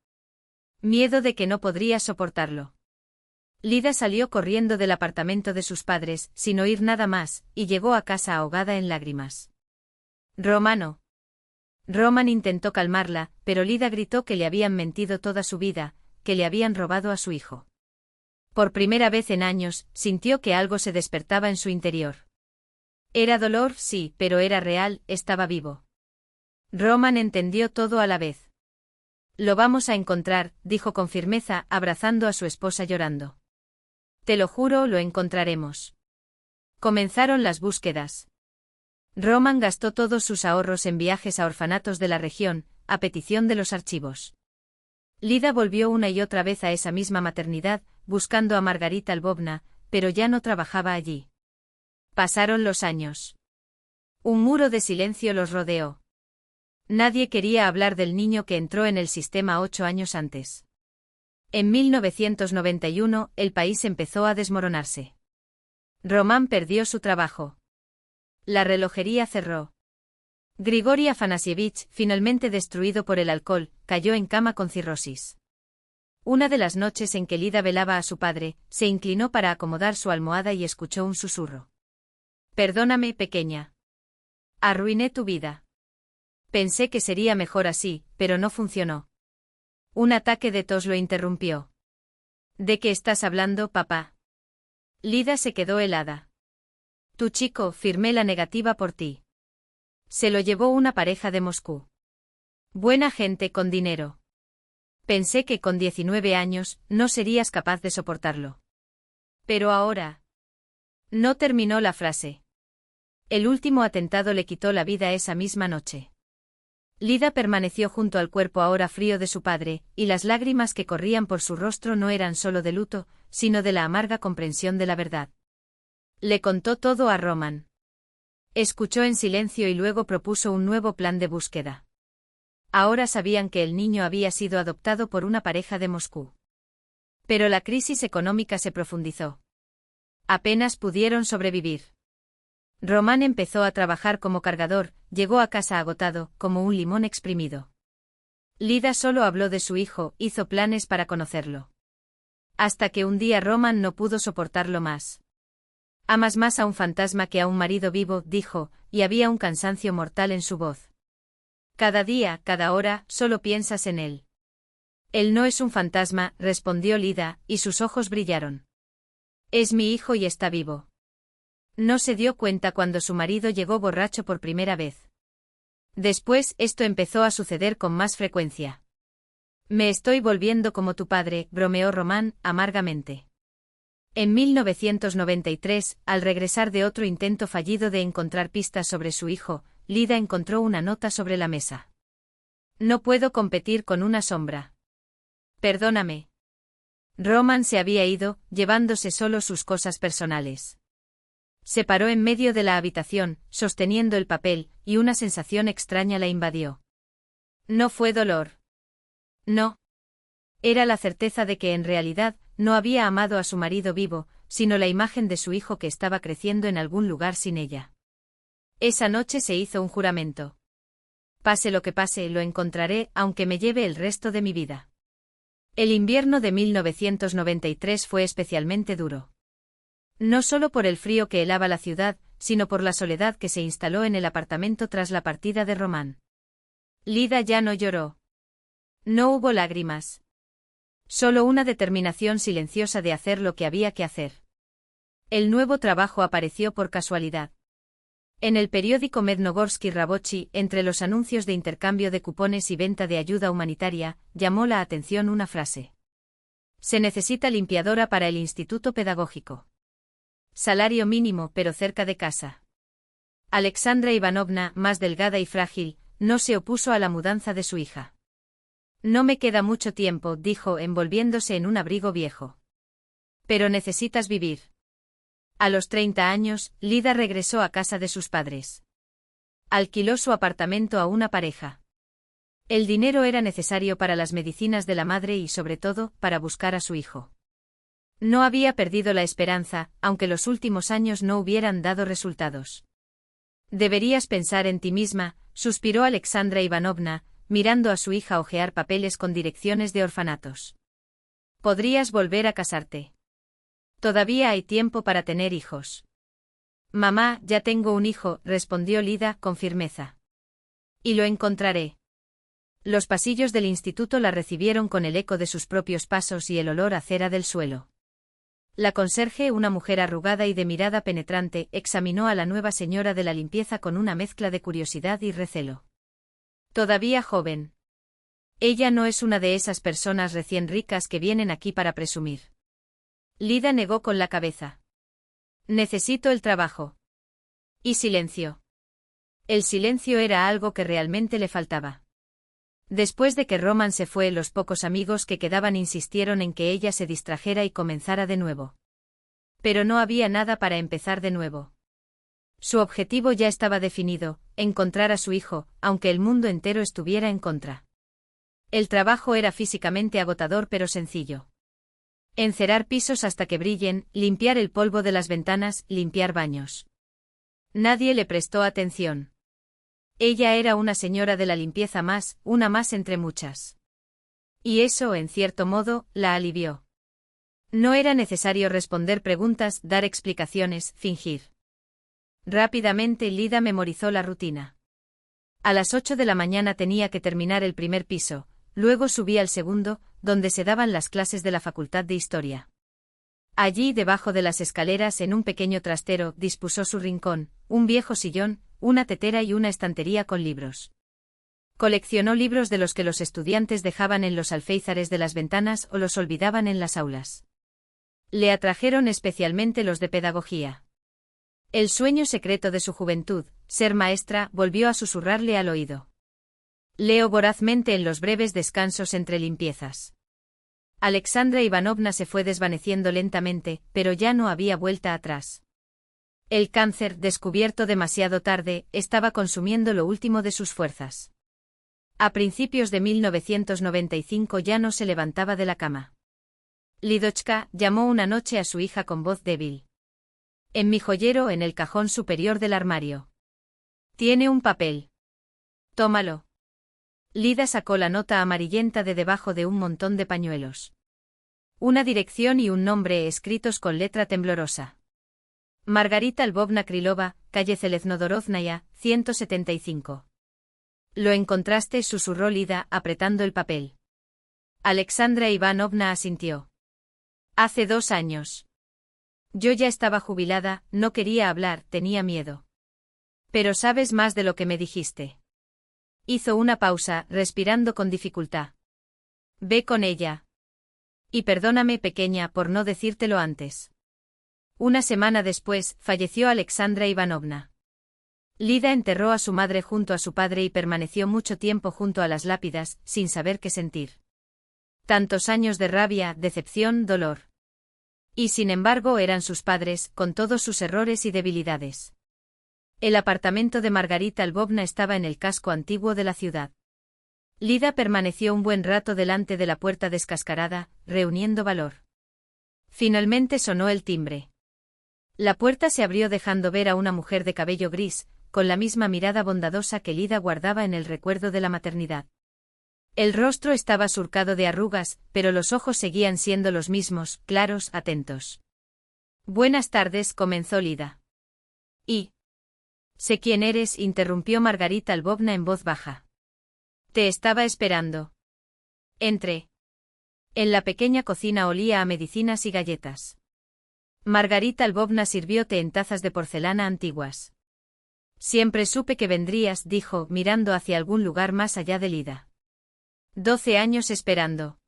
Miedo de que no podría soportarlo. Lida salió corriendo del apartamento de sus padres, sin oír nada más, y llegó a casa ahogada en lágrimas. Romano. Roman intentó calmarla, pero Lida gritó que le habían mentido toda su vida, que le habían robado a su hijo. Por primera vez en años, sintió que algo se despertaba en su interior. Era dolor, sí, pero era real, estaba vivo. Roman entendió todo a la vez. Lo vamos a encontrar, dijo con firmeza, abrazando a su esposa llorando. Te lo juro, lo encontraremos. Comenzaron las búsquedas. Roman gastó todos sus ahorros en viajes a orfanatos de la región, a petición de los archivos. Lida volvió una y otra vez a esa misma maternidad, buscando a Margarita Lvovna, pero ya no trabajaba allí. Pasaron los años. Un muro de silencio los rodeó. Nadie quería hablar del niño que entró en el sistema 8 años antes. En 1991, el país empezó a desmoronarse. Román perdió su trabajo. La relojería cerró. Grigori Afanasievich, finalmente destruido por el alcohol, cayó en cama con cirrosis. Una de las noches en que Lida velaba a su padre, se inclinó para acomodar su almohada y escuchó un susurro. Perdóname, pequeña. Arruiné tu vida. Pensé que sería mejor así, pero no funcionó. Un ataque de tos lo interrumpió. ¿De qué estás hablando, papá? Lida se quedó helada. Tu chico, firmé la negativa por ti. Se lo llevó una pareja de Moscú. Buena gente con dinero. Pensé que con 19 años no serías capaz de soportarlo. Pero ahora... No terminó la frase. El último atentado le quitó la vida esa misma noche. Lida permaneció junto al cuerpo ahora frío de su padre, y las lágrimas que corrían por su rostro no eran solo de luto, sino de la amarga comprensión de la verdad. Le contó todo a Roman. Escuchó en silencio y luego propuso un nuevo plan de búsqueda. Ahora sabían que el niño había sido adoptado por una pareja de Moscú. Pero la crisis económica se profundizó. Apenas pudieron sobrevivir. Román empezó a trabajar como cargador, llegó a casa agotado, como un limón exprimido. Lida solo habló de su hijo, hizo planes para conocerlo. Hasta que un día Román no pudo soportarlo más. «Amas más a un fantasma que a un marido vivo», dijo, y había un cansancio mortal en su voz. «Cada día, cada hora, solo piensas en él». «Él no es un fantasma», respondió Lida, y sus ojos brillaron. «Es mi hijo y está vivo». No se dio cuenta cuando su marido llegó borracho por primera vez. Después, esto empezó a suceder con más frecuencia. «Me estoy volviendo como tu padre», bromeó Román, amargamente. En 1993, al regresar de otro intento fallido de encontrar pistas sobre su hijo, Lida encontró una nota sobre la mesa. «No puedo competir con una sombra. Perdóname». Román se había ido, llevándose solo sus cosas personales. Se paró en medio de la habitación, sosteniendo el papel, y una sensación extraña la invadió. No fue dolor. No. Era la certeza de que en realidad no había amado a su marido vivo, sino la imagen de su hijo que estaba creciendo en algún lugar sin ella. Esa noche se hizo un juramento. Pase lo que pase, lo encontraré, aunque me lleve el resto de mi vida. El invierno de 1993 fue especialmente duro. No solo por el frío que helaba la ciudad, sino por la soledad que se instaló en el apartamento tras la partida de Román. Lida ya no lloró. No hubo lágrimas. Solo una determinación silenciosa de hacer lo que había que hacer. El nuevo trabajo apareció por casualidad. En el periódico Mednogorsky Rabochi, entre los anuncios de intercambio de cupones y venta de ayuda humanitaria, llamó la atención una frase. Se necesita limpiadora para el instituto pedagógico. Salario mínimo, pero cerca de casa. Alexandra Ivanovna, más delgada y frágil, no se opuso a la mudanza de su hija. No me queda mucho tiempo, dijo, envolviéndose en un abrigo viejo. Pero necesitas vivir. A los 30 años, Lida regresó a casa de sus padres. Alquiló su apartamento a una pareja. El dinero era necesario para las medicinas de la madre y sobre todo, para buscar a su hijo. No había perdido la esperanza, aunque los últimos años no hubieran dado resultados. Deberías pensar en ti misma, suspiró Alexandra Ivanovna, mirando a su hija hojear papeles con direcciones de orfanatos. Podrías volver a casarte. Todavía hay tiempo para tener hijos. Mamá, ya tengo un hijo, respondió Lida con firmeza. Y lo encontraré. Los pasillos del instituto la recibieron con el eco de sus propios pasos y el olor a cera del suelo. La conserje, una mujer arrugada y de mirada penetrante, examinó a la nueva señora de la limpieza con una mezcla de curiosidad y recelo. Todavía joven. Ella no es una de esas personas recién ricas que vienen aquí para presumir. Lida negó con la cabeza. Necesito el trabajo. Y silencio. El silencio era algo que realmente le faltaba. Después de que Román se fue, los pocos amigos que quedaban insistieron en que ella se distrajera y comenzara de nuevo. Pero no había nada para empezar de nuevo. Su objetivo ya estaba definido, encontrar a su hijo, aunque el mundo entero estuviera en contra. El trabajo era físicamente agotador pero sencillo. Encerar pisos hasta que brillen, limpiar el polvo de las ventanas, limpiar baños. Nadie le prestó atención. Ella era una señora de la limpieza más, una más entre muchas. Y eso, en cierto modo, la alivió. No era necesario responder preguntas, dar explicaciones, fingir. Rápidamente Lida memorizó la rutina. A las 8 de la mañana tenía que terminar el primer piso, luego subía al segundo, donde se daban las clases de la Facultad de Historia. Allí, debajo de las escaleras, en un pequeño trastero, dispuso su rincón, un viejo sillón, una tetera y una estantería con libros. Coleccionó libros de los que los estudiantes dejaban en los alféizares de las ventanas o los olvidaban en las aulas. Le atrajeron especialmente los de pedagogía. El sueño secreto de su juventud, ser maestra, volvió a susurrarle al oído. Leo vorazmente en los breves descansos entre limpiezas. Alexandra Ivanovna se fue desvaneciendo lentamente, pero ya no había vuelta atrás. El cáncer, descubierto demasiado tarde, estaba consumiendo lo último de sus fuerzas. A principios de 1995 ya no se levantaba de la cama. Lidochka llamó una noche a su hija con voz débil. En mi joyero en el cajón superior del armario. Tiene un papel. Tómalo. Lida sacó la nota amarillenta de debajo de un montón de pañuelos. Una dirección y un nombre escritos con letra temblorosa. Margarita Lvovna Krylova, calle Zeleznodorovnaya, 175. ¿Lo encontraste?, susurró Lida, apretando el papel. Alexandra Ivanovna asintió. Hace 2 años. Yo ya estaba jubilada, no quería hablar, tenía miedo. Pero sabes más de lo que me dijiste. Hizo una pausa, respirando con dificultad. Ve con ella. Y perdóname, pequeña, por no decírtelo antes. Una semana después, falleció Alexandra Ivanovna. Lida enterró a su madre junto a su padre y permaneció mucho tiempo junto a las lápidas, sin saber qué sentir. Tantos años de rabia, decepción, dolor. Y sin embargo eran sus padres, con todos sus errores y debilidades. El apartamento de Margarita Lvovna estaba en el casco antiguo de la ciudad. Lida permaneció un buen rato delante de la puerta descascarada, reuniendo valor. Finalmente sonó el timbre. La puerta se abrió dejando ver a una mujer de cabello gris, con la misma mirada bondadosa que Lida guardaba en el recuerdo de la maternidad. El rostro estaba surcado de arrugas, pero los ojos seguían siendo los mismos, claros, atentos. Buenas tardes, comenzó Lida. Y... Sé quién eres, interrumpió Margarita Lvovna en voz baja. Te estaba esperando. Entré. En la pequeña cocina olía a medicinas y galletas. Margarita Lvovna sirvió té en tazas de porcelana antiguas. Siempre supe que vendrías, dijo, mirando hacia algún lugar más allá de Lida. 12 años esperando.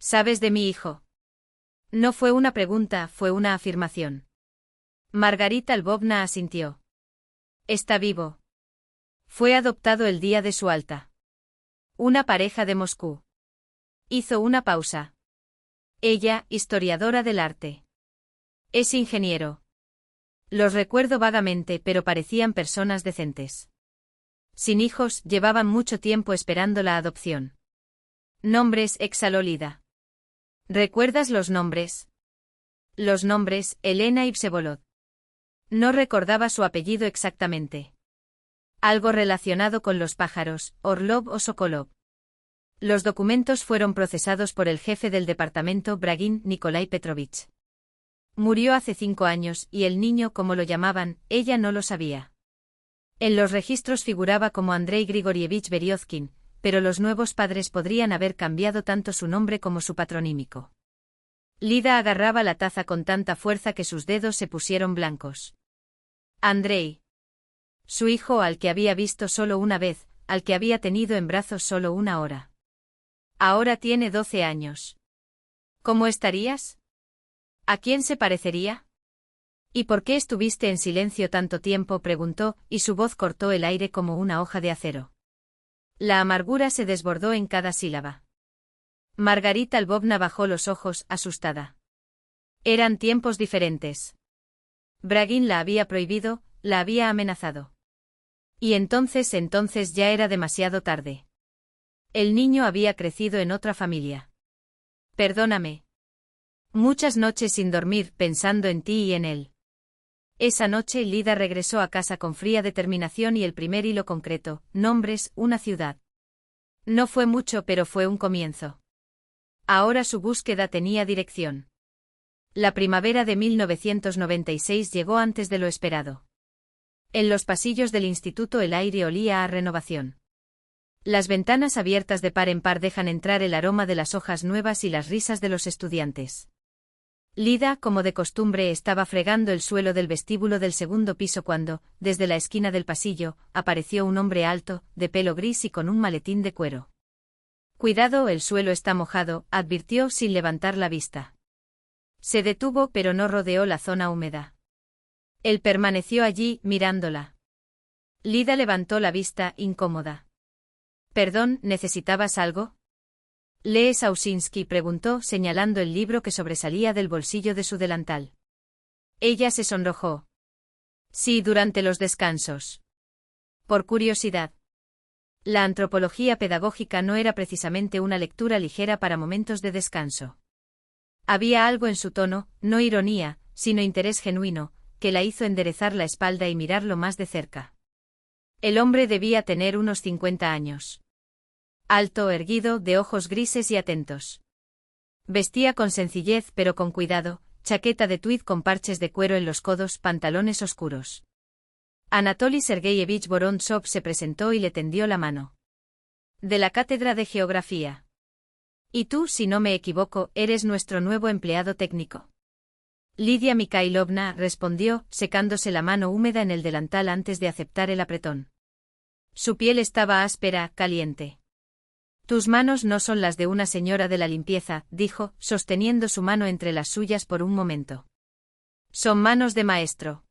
¿Sabes de mi hijo? No fue una pregunta, fue una afirmación. Margarita Lvovna asintió. Está vivo. Fue adoptado el día de su alta. Una pareja de Moscú. Hizo una pausa. Ella, historiadora del arte. Es ingeniero. Los recuerdo vagamente, pero parecían personas decentes. Sin hijos, llevaban mucho tiempo esperando la adopción. Nombres, exhaló Lida. ¿Recuerdas los nombres? Los nombres, Elena y Vsevolod. No recordaba su apellido exactamente. Algo relacionado con los pájaros, Orlov o Sokolov. Los documentos fueron procesados por el jefe del departamento, Bragin, Nikolai Petrovich. Murió hace 5 años, y el niño, como lo llamaban, ella no lo sabía. En los registros figuraba como Andrei Grigorievich Beryozkin, pero los nuevos padres podrían haber cambiado tanto su nombre como su patronímico. Lida agarraba la taza con tanta fuerza que sus dedos se pusieron blancos. Andrei. Su hijo, al que había visto solo una vez, al que había tenido en brazos solo 1 hora. Ahora tiene 12 años. ¿Cómo estarías? ¿A quién se parecería? ¿Y por qué estuviste en silencio tanto tiempo?, preguntó, y su voz cortó el aire como una hoja de acero. La amargura se desbordó en cada sílaba. Margarita Lvovna bajó los ojos, asustada. Eran tiempos diferentes. Bragin la había prohibido, la había amenazado. Y entonces ya era demasiado tarde. El niño había crecido en otra familia. Perdóname. Muchas noches sin dormir, pensando en ti y en él. Esa noche Lida regresó a casa con fría determinación y el primer hilo concreto, nombres, una ciudad. No fue mucho, pero fue un comienzo. Ahora su búsqueda tenía dirección. La primavera de 1996 llegó antes de lo esperado. En los pasillos del instituto el aire olía a renovación. Las ventanas abiertas de par en par dejan entrar el aroma de las hojas nuevas y las risas de los estudiantes. Lida, como de costumbre, estaba fregando el suelo del vestíbulo del 2.º piso cuando, desde la esquina del pasillo, apareció un hombre alto, de pelo gris y con un maletín de cuero. Cuidado, el suelo está mojado, advirtió sin levantar la vista. Se detuvo, pero no rodeó la zona húmeda. Él permaneció allí, mirándola. Lida levantó la vista, incómoda. Perdón, ¿necesitabas algo? ¿Lees Ausinsky?, preguntó, señalando el libro que sobresalía del bolsillo de su delantal. Ella se sonrojó. Sí, durante los descansos. Por curiosidad. La antropología pedagógica no era precisamente una lectura ligera para momentos de descanso. Había algo en su tono, no ironía, sino interés genuino, que la hizo enderezar la espalda y mirarlo más de cerca. El hombre debía tener unos 50 años. Alto, erguido, de ojos grises y atentos. Vestía con sencillez pero con cuidado, chaqueta de tuid con parches de cuero en los codos, pantalones oscuros. Anatoly Sergeyevich Vorontsov se presentó y le tendió la mano. De la cátedra de geografía. Y tú, si no me equivoco, eres nuestro nuevo empleado técnico. Lidia Mikhailovna respondió, secándose la mano húmeda en el delantal antes de aceptar el apretón. Su piel estaba áspera, caliente. Tus manos no son las de una señora de la limpieza, dijo, sosteniendo su mano entre las suyas por un momento. Son manos de maestro.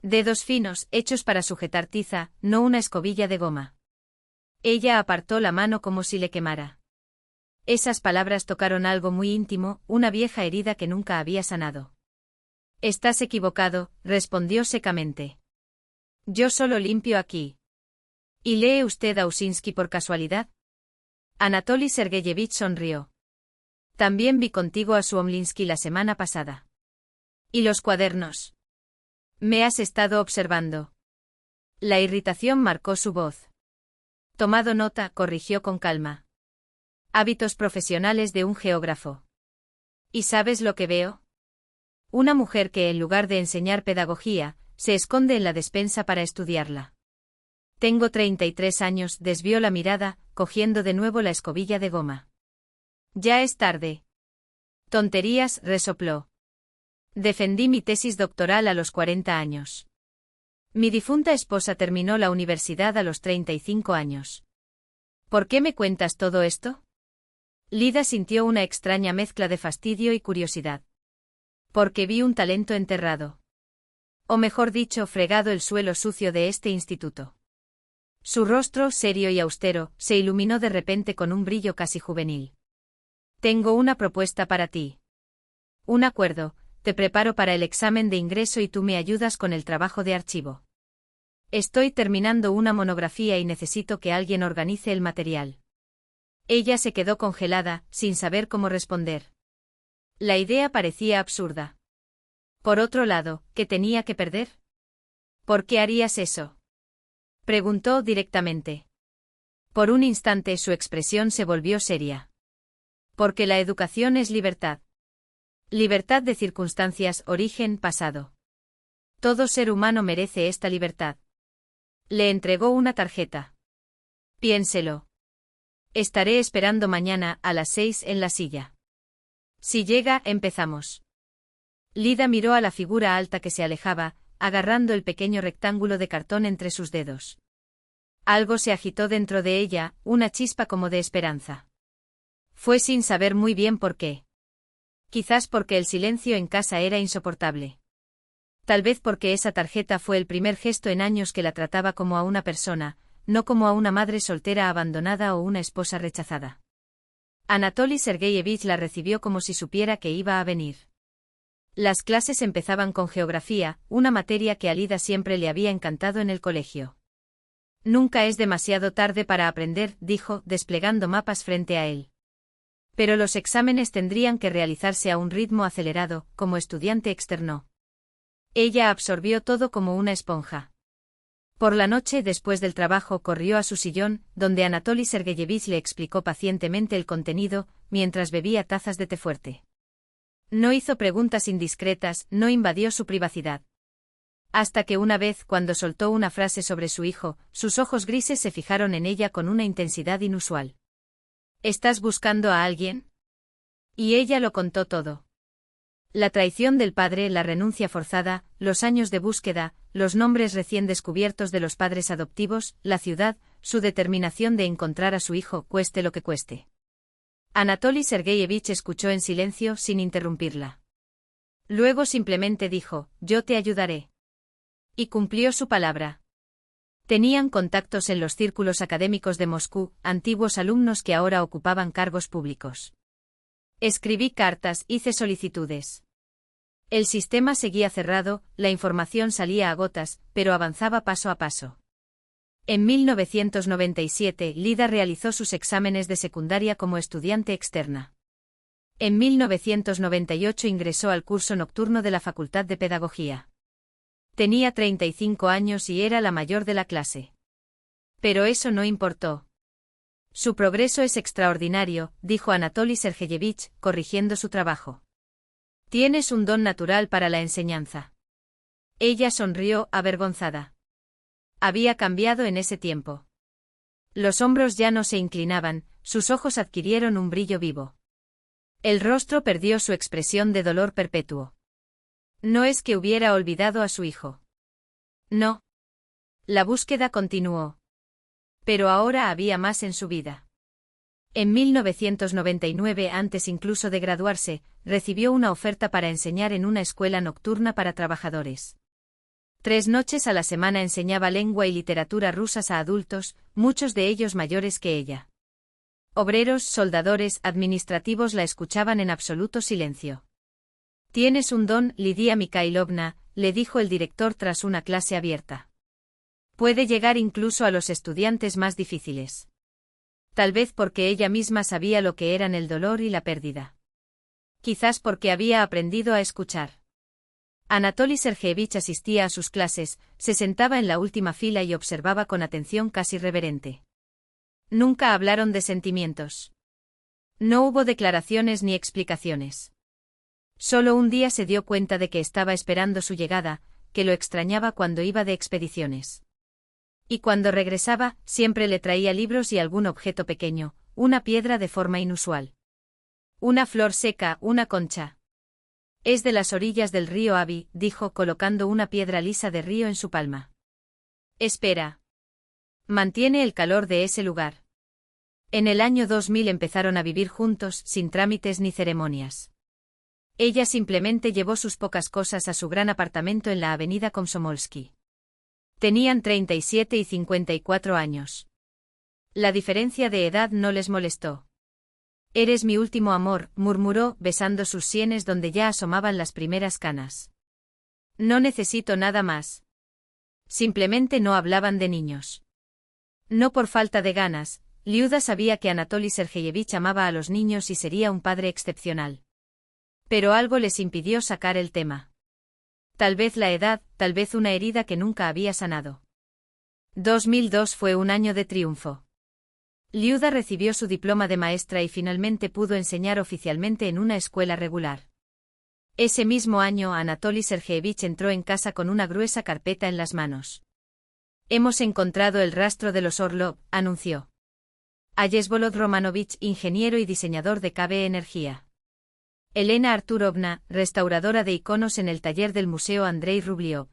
Dedos finos, hechos para sujetar tiza, no una escobilla de goma. Ella apartó la mano como si le quemara. Esas palabras tocaron algo muy íntimo, una vieja herida que nunca había sanado. Estás equivocado, respondió secamente. Yo solo limpio aquí. ¿Y lee usted a Ausinsky por casualidad? Anatoly Sergeyevich sonrió. También vi contigo a Suomlinsky la semana pasada. ¿Y los cuadernos? Me has estado observando. La irritación marcó su voz. Tomado nota, corrigió con calma. Hábitos profesionales de un geógrafo. ¿Y sabes lo que veo? Una mujer que en lugar de enseñar pedagogía, se esconde en la despensa para estudiarla. Tengo 33 años, desvió la mirada, cogiendo de nuevo la escobilla de goma. Ya es tarde. Tonterías, resopló. Defendí mi tesis doctoral a los 40 años. Mi difunta esposa terminó la universidad a los 35 años. ¿Por qué me cuentas todo esto? Lida sintió una extraña mezcla de fastidio y curiosidad. Porque vi un talento enterrado. O mejor dicho, fregado el suelo sucio de este instituto. Su rostro, serio y austero, se iluminó de repente con un brillo casi juvenil. Tengo una propuesta para ti. Un acuerdo. Te preparo para el examen de ingreso y tú me ayudas con el trabajo de archivo. Estoy terminando una monografía y necesito que alguien organice el material. Ella se quedó congelada, sin saber cómo responder. La idea parecía absurda. Por otro lado, ¿qué tenía que perder? ¿Por qué harías eso? Preguntó directamente. Por un instante su expresión se volvió seria. Porque la educación es libertad. Libertad de circunstancias, origen, pasado. Todo ser humano merece esta libertad. Le entregó una tarjeta. Piénselo. Estaré esperando mañana a las 6 en la silla. Si llega, empezamos. Lida miró a la figura alta que se alejaba, agarrando el pequeño rectángulo de cartón entre sus dedos. Algo se agitó dentro de ella, una chispa como de esperanza. Fue sin saber muy bien por qué. Quizás porque el silencio en casa era insoportable. Tal vez porque esa tarjeta fue el primer gesto en años que la trataba como a una persona, no como a una madre soltera abandonada o una esposa rechazada. Anatoly Sergeyevich la recibió como si supiera que iba a venir. Las clases empezaban con geografía, una materia que a Lida siempre le había encantado en el colegio. Nunca es demasiado tarde para aprender, dijo, desplegando mapas frente a él. Pero los exámenes tendrían que realizarse a un ritmo acelerado, como estudiante externó. Ella absorbió todo como una esponja. Por la noche, después del trabajo, corrió a su sillón, donde Anatoly Sergeyevich le explicó pacientemente el contenido, mientras bebía tazas de té fuerte. No hizo preguntas indiscretas, no invadió su privacidad. Hasta que una vez, cuando soltó una frase sobre su hijo, sus ojos grises se fijaron en ella con una intensidad inusual. ¿Estás buscando a alguien? Y ella lo contó todo. La traición del padre, la renuncia forzada, los años de búsqueda, los nombres recién descubiertos de los padres adoptivos, la ciudad, su determinación de encontrar a su hijo, cueste lo que cueste. Anatoly Sergeyevich escuchó en silencio, sin interrumpirla. Luego simplemente dijo, yo te ayudaré. Y cumplió su palabra. Tenían contactos en los círculos académicos de Moscú, antiguos alumnos que ahora ocupaban cargos públicos. Escribí cartas, hice solicitudes. El sistema seguía cerrado, la información salía a gotas, pero avanzaba paso a paso. En 1997, Lida realizó sus exámenes de secundaria como estudiante externa. En 1998 ingresó al curso nocturno de la Facultad de Pedagogía. Tenía 35 años y era la mayor de la clase. Pero eso no importó. Su progreso es extraordinario, dijo Anatoly Sergeyevich, corrigiendo su trabajo. Tienes un don natural para la enseñanza. Ella sonrió, avergonzada. Había cambiado en ese tiempo. Los hombros ya no se inclinaban, sus ojos adquirieron un brillo vivo. El rostro perdió su expresión de dolor perpetuo. No es que hubiera olvidado a su hijo. No. La búsqueda continuó. Pero ahora había más en su vida. En 1999, antes incluso de graduarse, recibió una oferta para enseñar en una escuela nocturna para trabajadores. 3 noches a la semana enseñaba lengua y literatura rusas a adultos, muchos de ellos mayores que ella. Obreros, soldadores, administrativos la escuchaban en absoluto silencio. Tienes un don, Lidia Mikhailovna, le dijo el director tras una clase abierta. Puede llegar incluso a los estudiantes más difíciles. Tal vez porque ella misma sabía lo que eran el dolor y la pérdida. Quizás porque había aprendido a escuchar. Anatoly Sergeyevich asistía a sus clases, se sentaba en la última fila y observaba con atención casi reverente. Nunca hablaron de sentimientos. No hubo declaraciones ni explicaciones. Solo un día se dio cuenta de que estaba esperando su llegada, que lo extrañaba cuando iba de expediciones. Y cuando regresaba, siempre le traía libros y algún objeto pequeño, una piedra de forma inusual. Una flor seca, una concha. Es de las orillas del río Abi, dijo colocando una piedra lisa de río en su palma. Espera. Mantiene el calor de ese lugar. En el año 2000 empezaron a vivir juntos, sin trámites ni ceremonias. Ella simplemente llevó sus pocas cosas a su gran apartamento en la avenida Komsomolsky. Tenían 37 y 54 años. La diferencia de edad no les molestó. Eres mi último amor, murmuró, besando sus sienes donde ya asomaban las primeras canas. No necesito nada más. Simplemente no hablaban de niños. No por falta de ganas, Liuda sabía que Anatoly Sergeyevich amaba a los niños y sería un padre excepcional. Pero algo les impidió sacar el tema. Tal vez la edad, tal vez una herida que nunca había sanado. 2002 fue un año de triunfo. Liuda recibió su diploma de maestra y finalmente pudo enseñar oficialmente en una escuela regular. Ese mismo año Anatoly Sergeyevich entró en casa con una gruesa carpeta en las manos. Hemos encontrado el rastro de los Orlov, anunció. Ayesvolod Romanovich, ingeniero y diseñador de KB Energía. Elena Arturovna, restauradora de iconos en el taller del Museo Andrei Rubliov.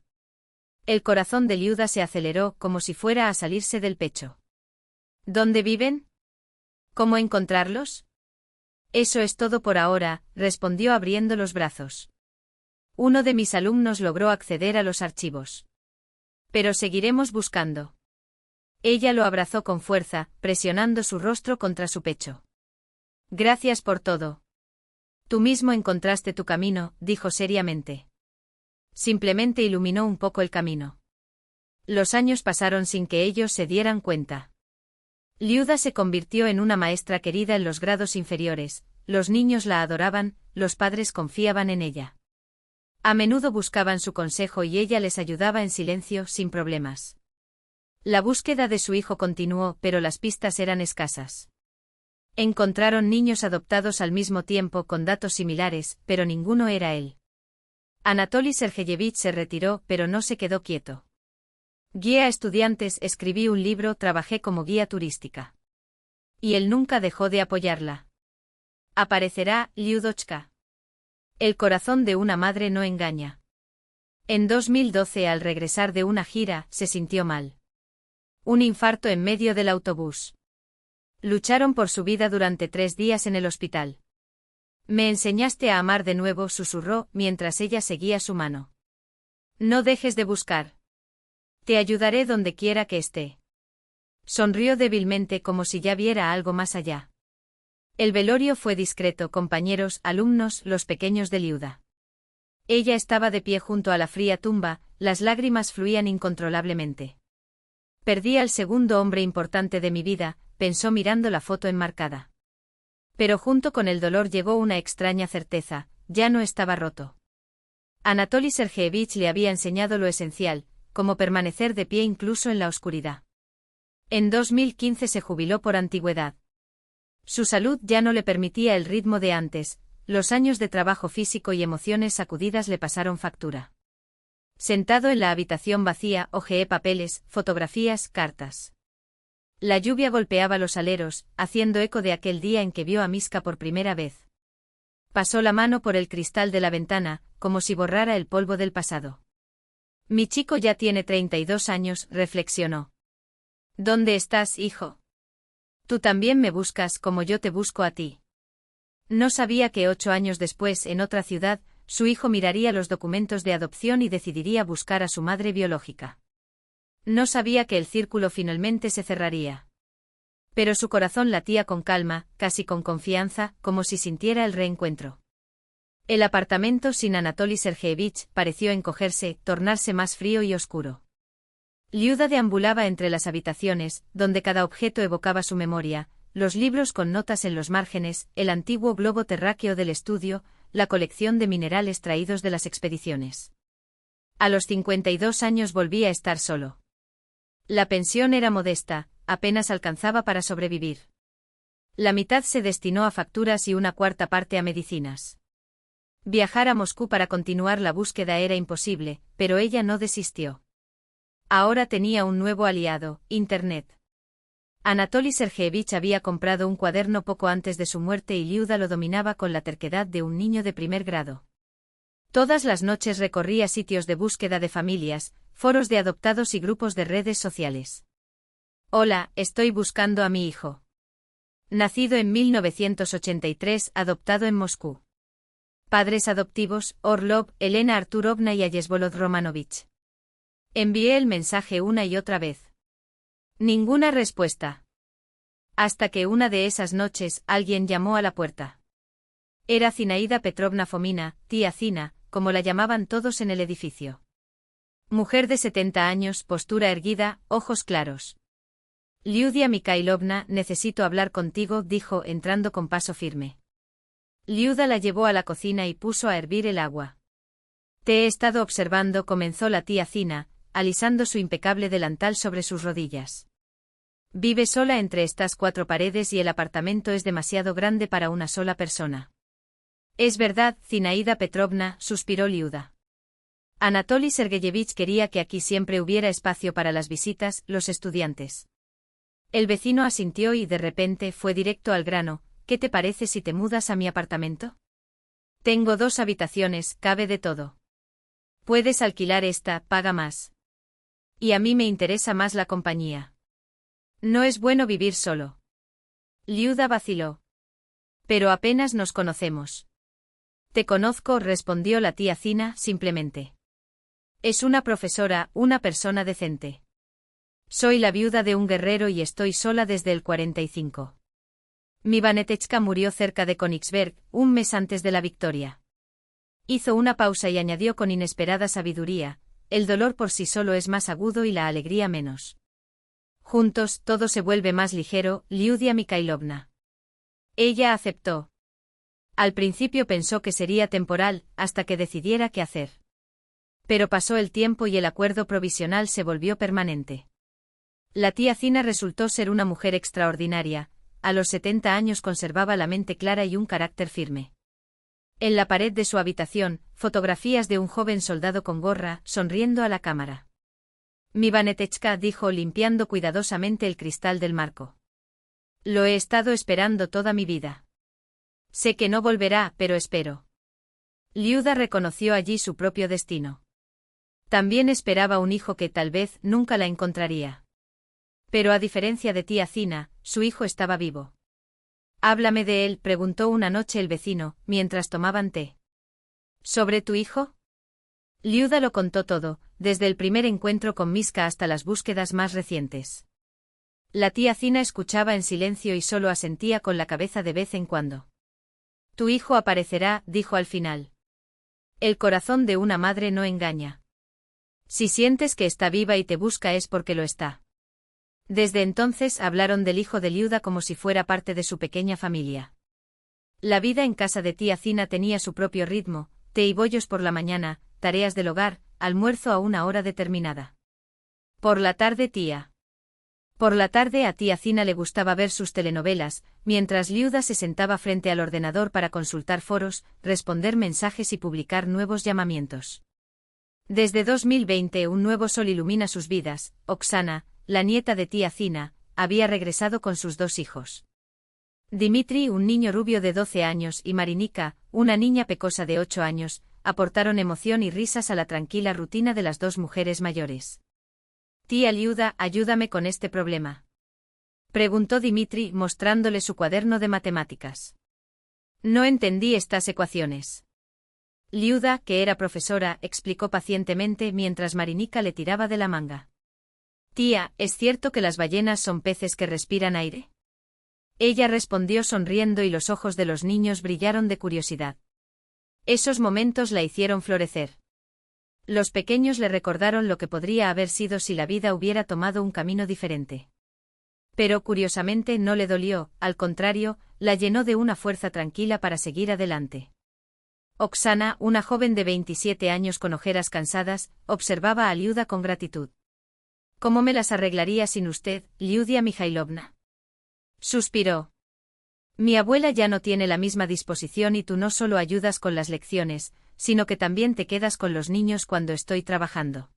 El corazón de Liuda se aceleró como si fuera a salirse del pecho. ¿Dónde viven? ¿Cómo encontrarlos? Eso es todo por ahora, respondió abriendo los brazos. Uno de mis alumnos logró acceder a los archivos. Pero seguiremos buscando. Ella lo abrazó con fuerza, presionando su rostro contra su pecho. Gracias por todo. Tú mismo encontraste tu camino, dijo seriamente. Simplemente iluminó un poco el camino. Los años pasaron sin que ellos se dieran cuenta. Liuda se convirtió en una maestra querida en los grados inferiores, los niños la adoraban, los padres confiaban en ella. A menudo buscaban su consejo y ella les ayudaba en silencio, sin problemas. La búsqueda de su hijo continuó, pero las pistas eran escasas. Encontraron niños adoptados al mismo tiempo con datos similares, pero ninguno era él. Anatoly Sergeyevich se retiró, pero no se quedó quieto. Guía a estudiantes, escribí un libro, trabajé como guía turística. Y él nunca dejó de apoyarla. Aparecerá, Liudochka. El corazón de una madre no engaña. En 2012, al regresar de una gira, se sintió mal. Un infarto en medio del autobús. Lucharon por su vida durante 3 días en el hospital. Me enseñaste a amar de nuevo, susurró, mientras ella seguía su mano. No dejes de buscar. Te ayudaré donde quiera que esté. Sonrió débilmente como si ya viera algo más allá. El velorio fue discreto, compañeros, alumnos, los pequeños de Liuda. Ella estaba de pie junto a la fría tumba, las lágrimas fluían incontrolablemente. Perdí al segundo hombre importante de mi vida, pensó mirando la foto enmarcada. Pero junto con el dolor llegó una extraña certeza, ya no estaba roto. Anatoly Sergeyevich le había enseñado lo esencial, cómo permanecer de pie incluso en la oscuridad. En 2015 se jubiló por antigüedad. Su salud ya no le permitía el ritmo de antes, los años de trabajo físico y emociones sacudidas le pasaron factura. Sentado en la habitación vacía, hojeé papeles, fotografías, cartas. La lluvia golpeaba los aleros, haciendo eco de aquel día en que vio a Miska por primera vez. Pasó la mano por el cristal de la ventana, como si borrara el polvo del pasado. Mi chico ya tiene 32 años, reflexionó. ¿Dónde estás, hijo? Tú también me buscas como yo te busco a ti. No sabía que 8 años después, en otra ciudad, su hijo miraría los documentos de adopción y decidiría buscar a su madre biológica. No sabía que el círculo finalmente se cerraría. Pero su corazón latía con calma, casi con confianza, como si sintiera el reencuentro. El apartamento sin Anatoly Sergeyevich pareció encogerse, tornarse más frío y oscuro. Liuda deambulaba entre las habitaciones, donde cada objeto evocaba su memoria, los libros con notas en los márgenes, el antiguo globo terráqueo del estudio, la colección de minerales traídos de las expediciones. A los 52 años volvía a estar solo. La pensión era modesta, apenas alcanzaba para sobrevivir. La mitad se destinó a facturas y una cuarta parte a medicinas. Viajar a Moscú para continuar la búsqueda era imposible, pero ella no desistió. Ahora tenía un nuevo aliado, Internet. Anatoly Sergeyevich había comprado un cuaderno poco antes de su muerte y Liuda lo dominaba con la terquedad de un niño de primer grado. Todas las noches recorría sitios de búsqueda de familias, foros de adoptados y grupos de redes sociales. Hola, estoy buscando a mi hijo. Nacido en 1983, adoptado en Moscú. Padres adoptivos, Orlov, Elena Arturovna y Ayesvolod Romanovich. Envié el mensaje una y otra vez. Ninguna respuesta. Hasta que una de esas noches alguien llamó a la puerta. Era Zinaida Petrovna Fomina, tía Zina, como la llamaban todos en el edificio. Mujer de 70 años, postura erguida, ojos claros. Liudia Mikhailovna, necesito hablar contigo, dijo entrando con paso firme. Liuda la llevó a la cocina y puso a hervir el agua. Te he estado observando, comenzó la tía Zina, alisando su impecable delantal sobre sus rodillas. Vive sola entre estas 4 paredes y el apartamento es demasiado grande para una sola persona. Es verdad, Zinaida Petrovna, suspiró Liuda. Anatoly Sergeyevich quería que aquí siempre hubiera espacio para las visitas, los estudiantes. El vecino asintió y de repente fue directo al grano. ¿Qué te parece si te mudas a mi apartamento? Tengo 2 habitaciones, cabe de todo. Puedes alquilar esta, paga más. Y a mí me interesa más la compañía. No es bueno vivir solo. Liuda vaciló. Pero apenas nos conocemos. Te conozco, respondió la tía Zina, simplemente. Es una profesora, una persona decente. Soy la viuda de un guerrero y estoy sola desde el 45. Mi Vanetechka murió cerca de Königsberg, un mes antes de la victoria. Hizo una pausa y añadió con inesperada sabiduría, el dolor por sí solo es más agudo y la alegría menos. Juntos, todo se vuelve más ligero, Liudia Mikhailovna. Ella aceptó. Al principio pensó que sería temporal, hasta que decidiera qué hacer. Pero pasó el tiempo y el acuerdo provisional se volvió permanente. La tía Zina resultó ser una mujer extraordinaria, a los 70 años conservaba la mente clara y un carácter firme. En la pared de su habitación, fotografías de un joven soldado con gorra, sonriendo a la cámara. Mi Vanetechka, dijo limpiando cuidadosamente el cristal del marco. Lo he estado esperando toda mi vida. Sé que no volverá, pero espero. Liuda reconoció allí su propio destino. También esperaba un hijo que tal vez nunca la encontraría. Pero a diferencia de tía Zina, su hijo estaba vivo. Háblame de él, preguntó una noche el vecino, mientras tomaban té. ¿Sobre tu hijo? Liuda lo contó todo, desde el primer encuentro con Miska hasta las búsquedas más recientes. La tía Zina escuchaba en silencio y solo asentía con la cabeza de vez en cuando. Tu hijo aparecerá, dijo al final. El corazón de una madre no engaña. Si sientes que está viva y te busca es porque lo está. Desde entonces hablaron del hijo de Liuda como si fuera parte de su pequeña familia. La vida en casa de tía Zina tenía su propio ritmo, té y bollos por la mañana, tareas del hogar, almuerzo a una hora determinada. Por la tarde tía. Por la tarde a tía Zina le gustaba ver sus telenovelas, mientras Liuda se sentaba frente al ordenador para consultar foros, responder mensajes y publicar nuevos llamamientos. Desde 2020 un nuevo sol ilumina sus vidas. Oksana, la nieta de tía Zina, había regresado con sus 2 hijos. Dimitri, un niño rubio de 12 años, y Marinika, una niña pecosa de 8 años, aportaron emoción y risas a la tranquila rutina de las 2 mujeres mayores. «Tía Liuda, ayúdame con este problema», preguntó Dimitri, mostrándole su cuaderno de matemáticas. «No entendí estas ecuaciones». Liuda, que era profesora, explicó pacientemente mientras Marinika le tiraba de la manga. «Tía, ¿es cierto que las ballenas son peces que respiran aire?». Ella respondió sonriendo y los ojos de los niños brillaron de curiosidad. Esos momentos la hicieron florecer. Los pequeños le recordaron lo que podría haber sido si la vida hubiera tomado un camino diferente. Pero curiosamente no le dolió, al contrario, la llenó de una fuerza tranquila para seguir adelante. Oksana, una joven de 27 años con ojeras cansadas, observaba a Liuda con gratitud. «¿Cómo me las arreglaría sin usted, Liudia Mikhailovna?». Suspiró. «Mi abuela ya no tiene la misma disposición y tú no solo ayudas con las lecciones, sino que también te quedas con los niños cuando estoy trabajando».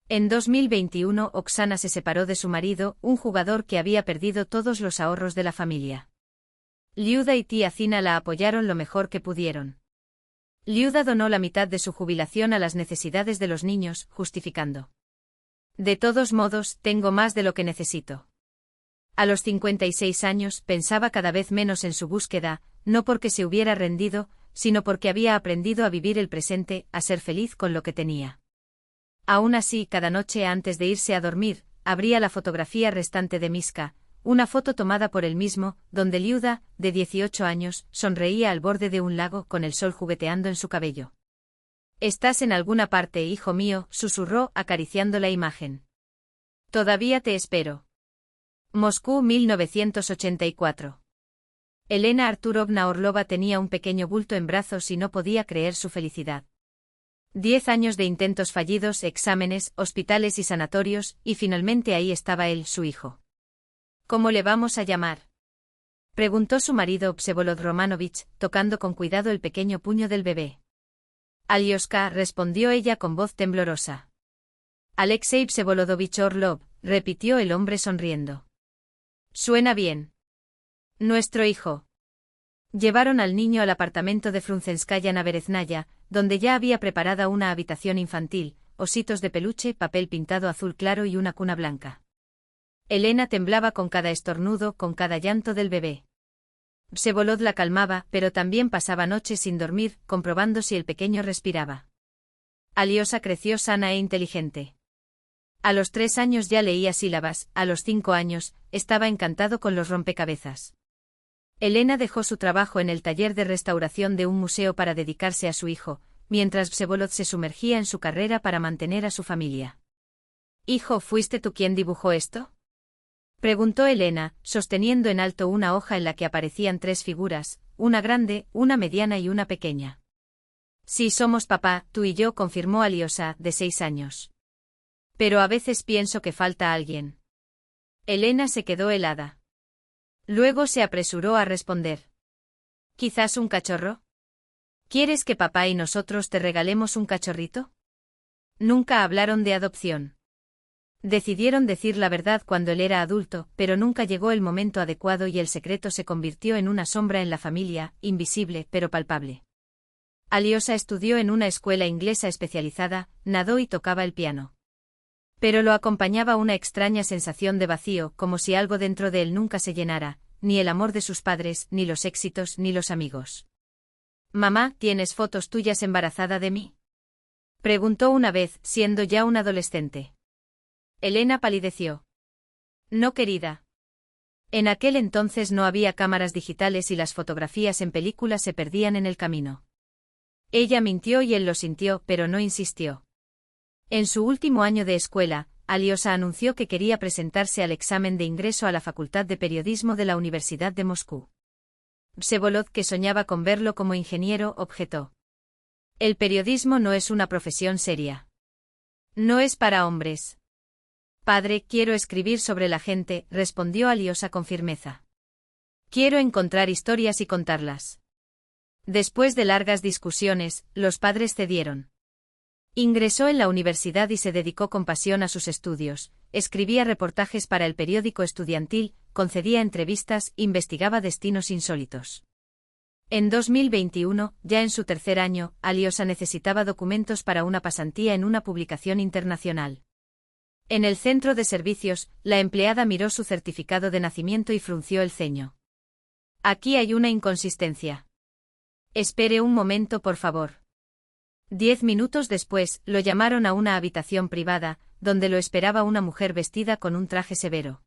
En 2021 Oksana se separó de su marido, un jugador que había perdido todos los ahorros de la familia. Liuda y tía Zina la apoyaron lo mejor que pudieron. Liuda donó la mitad de su jubilación a las necesidades de los niños, justificando: «De todos modos, tengo más de lo que necesito». A los 56 años pensaba cada vez menos en su búsqueda, no porque se hubiera rendido, sino porque había aprendido a vivir el presente, a ser feliz con lo que tenía. Aún así, cada noche antes de irse a dormir, abría la fotografía restante de Miska, una foto tomada por él mismo, donde Liuda, de 18 años, sonreía al borde de un lago con el sol jugueteando en su cabello. «Estás en alguna parte, hijo mío», susurró, acariciando la imagen. «Todavía te espero». Moscú, 1984. Elena Arturovna Orlova tenía un pequeño bulto en brazos y no podía creer su felicidad. 10 años de intentos fallidos, exámenes, hospitales y sanatorios, y finalmente ahí estaba él, su hijo. «¿Cómo le vamos a llamar?», preguntó su marido Vsevolod Romanovich, tocando con cuidado el pequeño puño del bebé. «Alioska», respondió ella con voz temblorosa. «Alexei Vsevolodovich Orlov», repitió el hombre sonriendo. «Suena bien. Nuestro hijo». Llevaron al niño al apartamento de Frunzenskaya na Bereznaya, donde ya había preparada una habitación infantil, ositos de peluche, papel pintado azul claro y una cuna blanca. Elena temblaba con cada estornudo, con cada llanto del bebé. Vsevolod la calmaba, pero también pasaba noches sin dormir, comprobando si el pequeño respiraba. Aliosa creció sana e inteligente. A los 3 años ya leía sílabas, a los 5 años, estaba encantado con los rompecabezas. Elena dejó su trabajo en el taller de restauración de un museo para dedicarse a su hijo, mientras Vsevolod se sumergía en su carrera para mantener a su familia. «Hijo, ¿fuiste tú quien dibujó esto?», preguntó Elena, sosteniendo en alto una hoja en la que aparecían 3 figuras, una grande, una mediana y una pequeña. «Sí, somos papá, tú y yo», confirmó Aliosa, de 6 años. «Pero a veces pienso que falta alguien». Elena se quedó helada. Luego se apresuró a responder. «¿Quizás un cachorro? ¿Quieres que papá y nosotros te regalemos un cachorrito?». Nunca hablaron de adopción. Decidieron decir la verdad cuando él era adulto, pero nunca llegó el momento adecuado y el secreto se convirtió en una sombra en la familia, invisible pero palpable. Aliosa estudió en una escuela inglesa especializada, nadó y tocaba el piano. Pero lo acompañaba una extraña sensación de vacío, como si algo dentro de él nunca se llenara, ni el amor de sus padres, ni los éxitos, ni los amigos. «Mamá, ¿tienes fotos tuyas embarazada de mí?», preguntó una vez, siendo ya un adolescente. Elena palideció. «No, querida. En aquel entonces no había cámaras digitales y las fotografías en película se perdían en el camino». Ella mintió y él lo sintió, pero no insistió. En su último año de escuela, Aliosa anunció que quería presentarse al examen de ingreso a la Facultad de Periodismo de la Universidad de Moscú. Vsevolod, que soñaba con verlo como ingeniero, objetó. El periodismo no es una profesión seria. No es para hombres. Padre, quiero escribir sobre la gente, respondió Alyosha con firmeza. Quiero encontrar historias y contarlas. Después de largas discusiones, los padres cedieron. Ingresó en la universidad y se dedicó con pasión a sus estudios, escribía reportajes para el periódico estudiantil, concedía entrevistas, investigaba destinos insólitos. En 2021, ya en su tercer año, Alyosha necesitaba documentos para una pasantía en una publicación internacional. En el centro de servicios, la empleada miró su certificado de nacimiento y frunció el ceño. Aquí hay una inconsistencia. Espere un momento, por favor. 10 minutos después, lo llamaron a una habitación privada, donde lo esperaba una mujer vestida con un traje severo.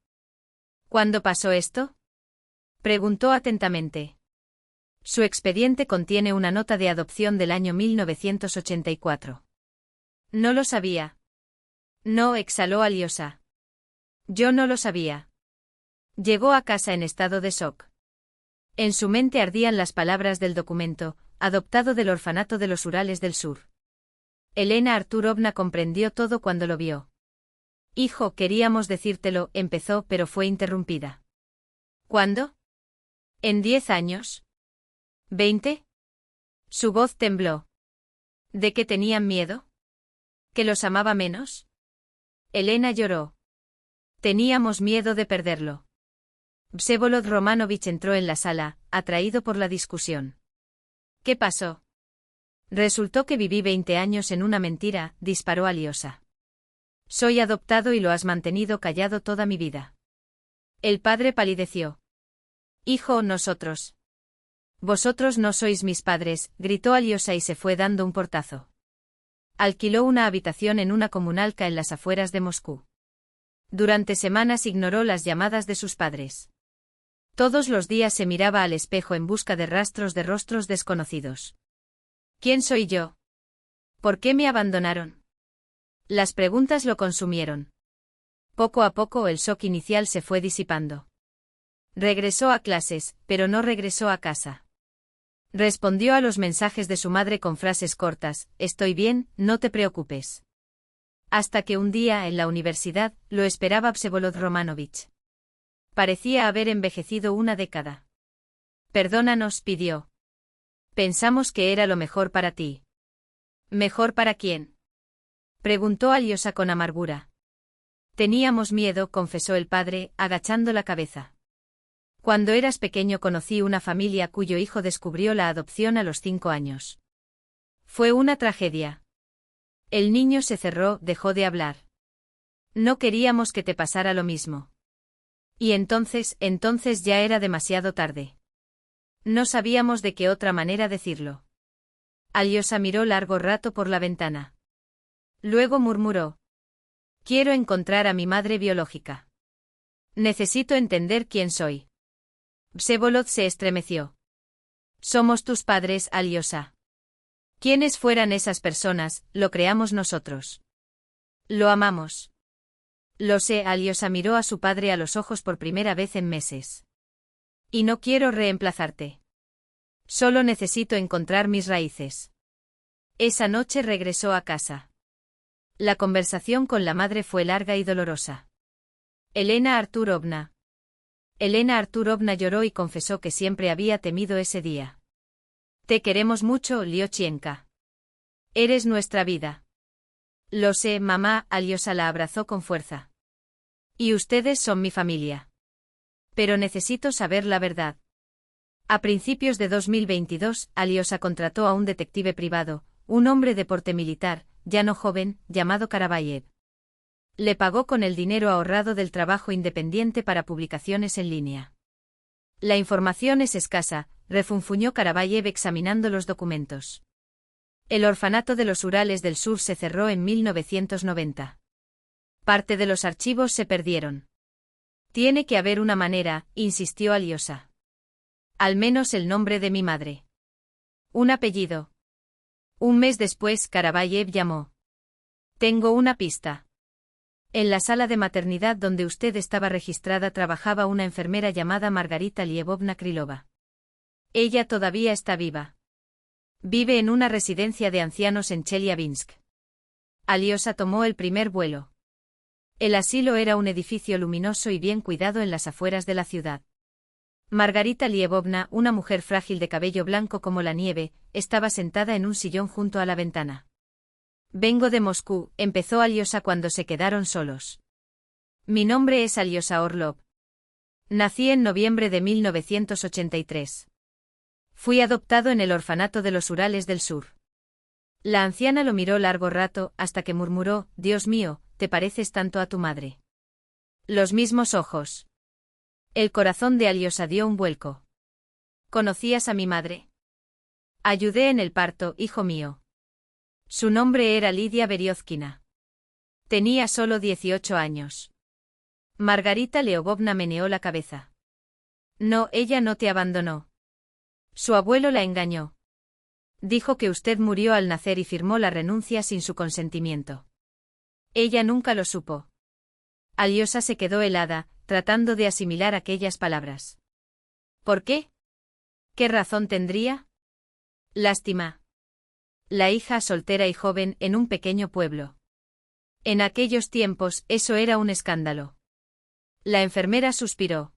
¿Cuándo pasó esto?, preguntó atentamente. Su expediente contiene una nota de adopción del año 1984. No lo sabía. No, exhaló Alyosha. Yo no lo sabía. Llegó a casa en estado de shock. En su mente ardían las palabras del documento, adoptado del orfanato de los Urales del Sur. Elena Arturovna comprendió todo cuando lo vio. Hijo, queríamos decírtelo, empezó, pero fue interrumpida. ¿Cuándo? ¿En 10 años? ¿20? Su voz tembló. ¿De qué tenían miedo? ¿Que los amaba menos? Elena lloró. Teníamos miedo de perderlo. Vsevolod Romanovich entró en la sala, atraído por la discusión. ¿Qué pasó? Resultó que viví 20 años en una mentira, disparó Alyosha. Soy adoptado y lo has mantenido callado toda mi vida. El padre palideció. Hijo, nosotros. Vosotros no sois mis padres, gritó Alyosha y se fue dando un portazo. Alquiló una habitación en una comunalca en las afueras de Moscú. Durante semanas ignoró las llamadas de sus padres. Todos los días se miraba al espejo en busca de rastros de rostros desconocidos. ¿Quién soy yo? ¿Por qué me abandonaron? Las preguntas lo consumieron. Poco a poco el shock inicial se fue disipando. Regresó a clases, pero no regresó a casa. Respondió a los mensajes de su madre con frases cortas: estoy bien, no te preocupes. Hasta que un día, en la universidad, lo esperaba Vsevolod Romanovich. Parecía haber envejecido una década. Perdónanos, pidió. Pensamos que era lo mejor para ti. ¿Mejor para quién?, preguntó Alyosha con amargura. Teníamos miedo, confesó el padre, agachando la cabeza. Cuando eras pequeño conocí una familia cuyo hijo descubrió la adopción a los 5 años. Fue una tragedia. El niño se cerró, dejó de hablar. No queríamos que te pasara lo mismo. Y entonces ya era demasiado tarde. No sabíamos de qué otra manera decirlo. Alyosha miró largo rato por la ventana. Luego murmuró: quiero encontrar a mi madre biológica. Necesito entender quién soy. Vsevolod se estremeció. Somos tus padres, Alyosha. Quienes fueran esas personas, lo creamos nosotros. Lo amamos. Lo sé, Alyosha miró a su padre a los ojos por primera vez en meses. Y no quiero reemplazarte. Solo necesito encontrar mis raíces. Esa noche regresó a casa. La conversación con la madre fue larga y dolorosa. Elena Arturovna lloró y confesó que siempre había temido ese día. Te queremos mucho, Lyoshenka. Eres nuestra vida. Lo sé, mamá, Alyosha la abrazó con fuerza. Y ustedes son mi familia. Pero necesito saber la verdad. A principios de 2022, Alyosha contrató a un detective privado, un hombre de porte militar, ya no joven, llamado Karabayev. Le pagó con el dinero ahorrado del trabajo independiente para publicaciones en línea. La información es escasa, refunfuñó Karabayev examinando los documentos. El orfanato de los Urales del Sur se cerró en 1990. Parte de los archivos se perdieron. Tiene que haber una manera, insistió Alyosha. Al menos el nombre de mi madre. Un apellido. Un mes después, Karabayev llamó. Tengo una pista. En la sala de maternidad donde usted estaba registrada trabajaba una enfermera llamada Margarita Lievovna Krylova. Ella todavía está viva. Vive en una residencia de ancianos en Chelyabinsk. Aliosa tomó el primer vuelo. El asilo era un edificio luminoso y bien cuidado en las afueras de la ciudad. Margarita Lievovna, una mujer frágil de cabello blanco como la nieve, estaba sentada en un sillón junto a la ventana. Vengo de Moscú, empezó Aliosa cuando se quedaron solos. Mi nombre es Aliosa Orlov. Nací en noviembre de 1983. Fui adoptado en el orfanato de los Urales del Sur. La anciana lo miró largo rato, hasta que murmuró, Dios mío, te pareces tanto a tu madre. Los mismos ojos. El corazón de Aliosa dio un vuelco. ¿Conocías a mi madre? Ayudé en el parto, hijo mío. Su nombre era Lidia Beriozkina. Tenía solo 18 años. Margarita Leovovna meneó la cabeza. No, ella no te abandonó. Su abuelo la engañó. Dijo que usted murió al nacer y firmó la renuncia sin su consentimiento. Ella nunca lo supo. Aliosa se quedó helada, tratando de asimilar aquellas palabras. ¿Por qué? ¿Qué razón tendría? Lástima. La hija soltera y joven en un pequeño pueblo. En aquellos tiempos, eso era un escándalo. La enfermera suspiró.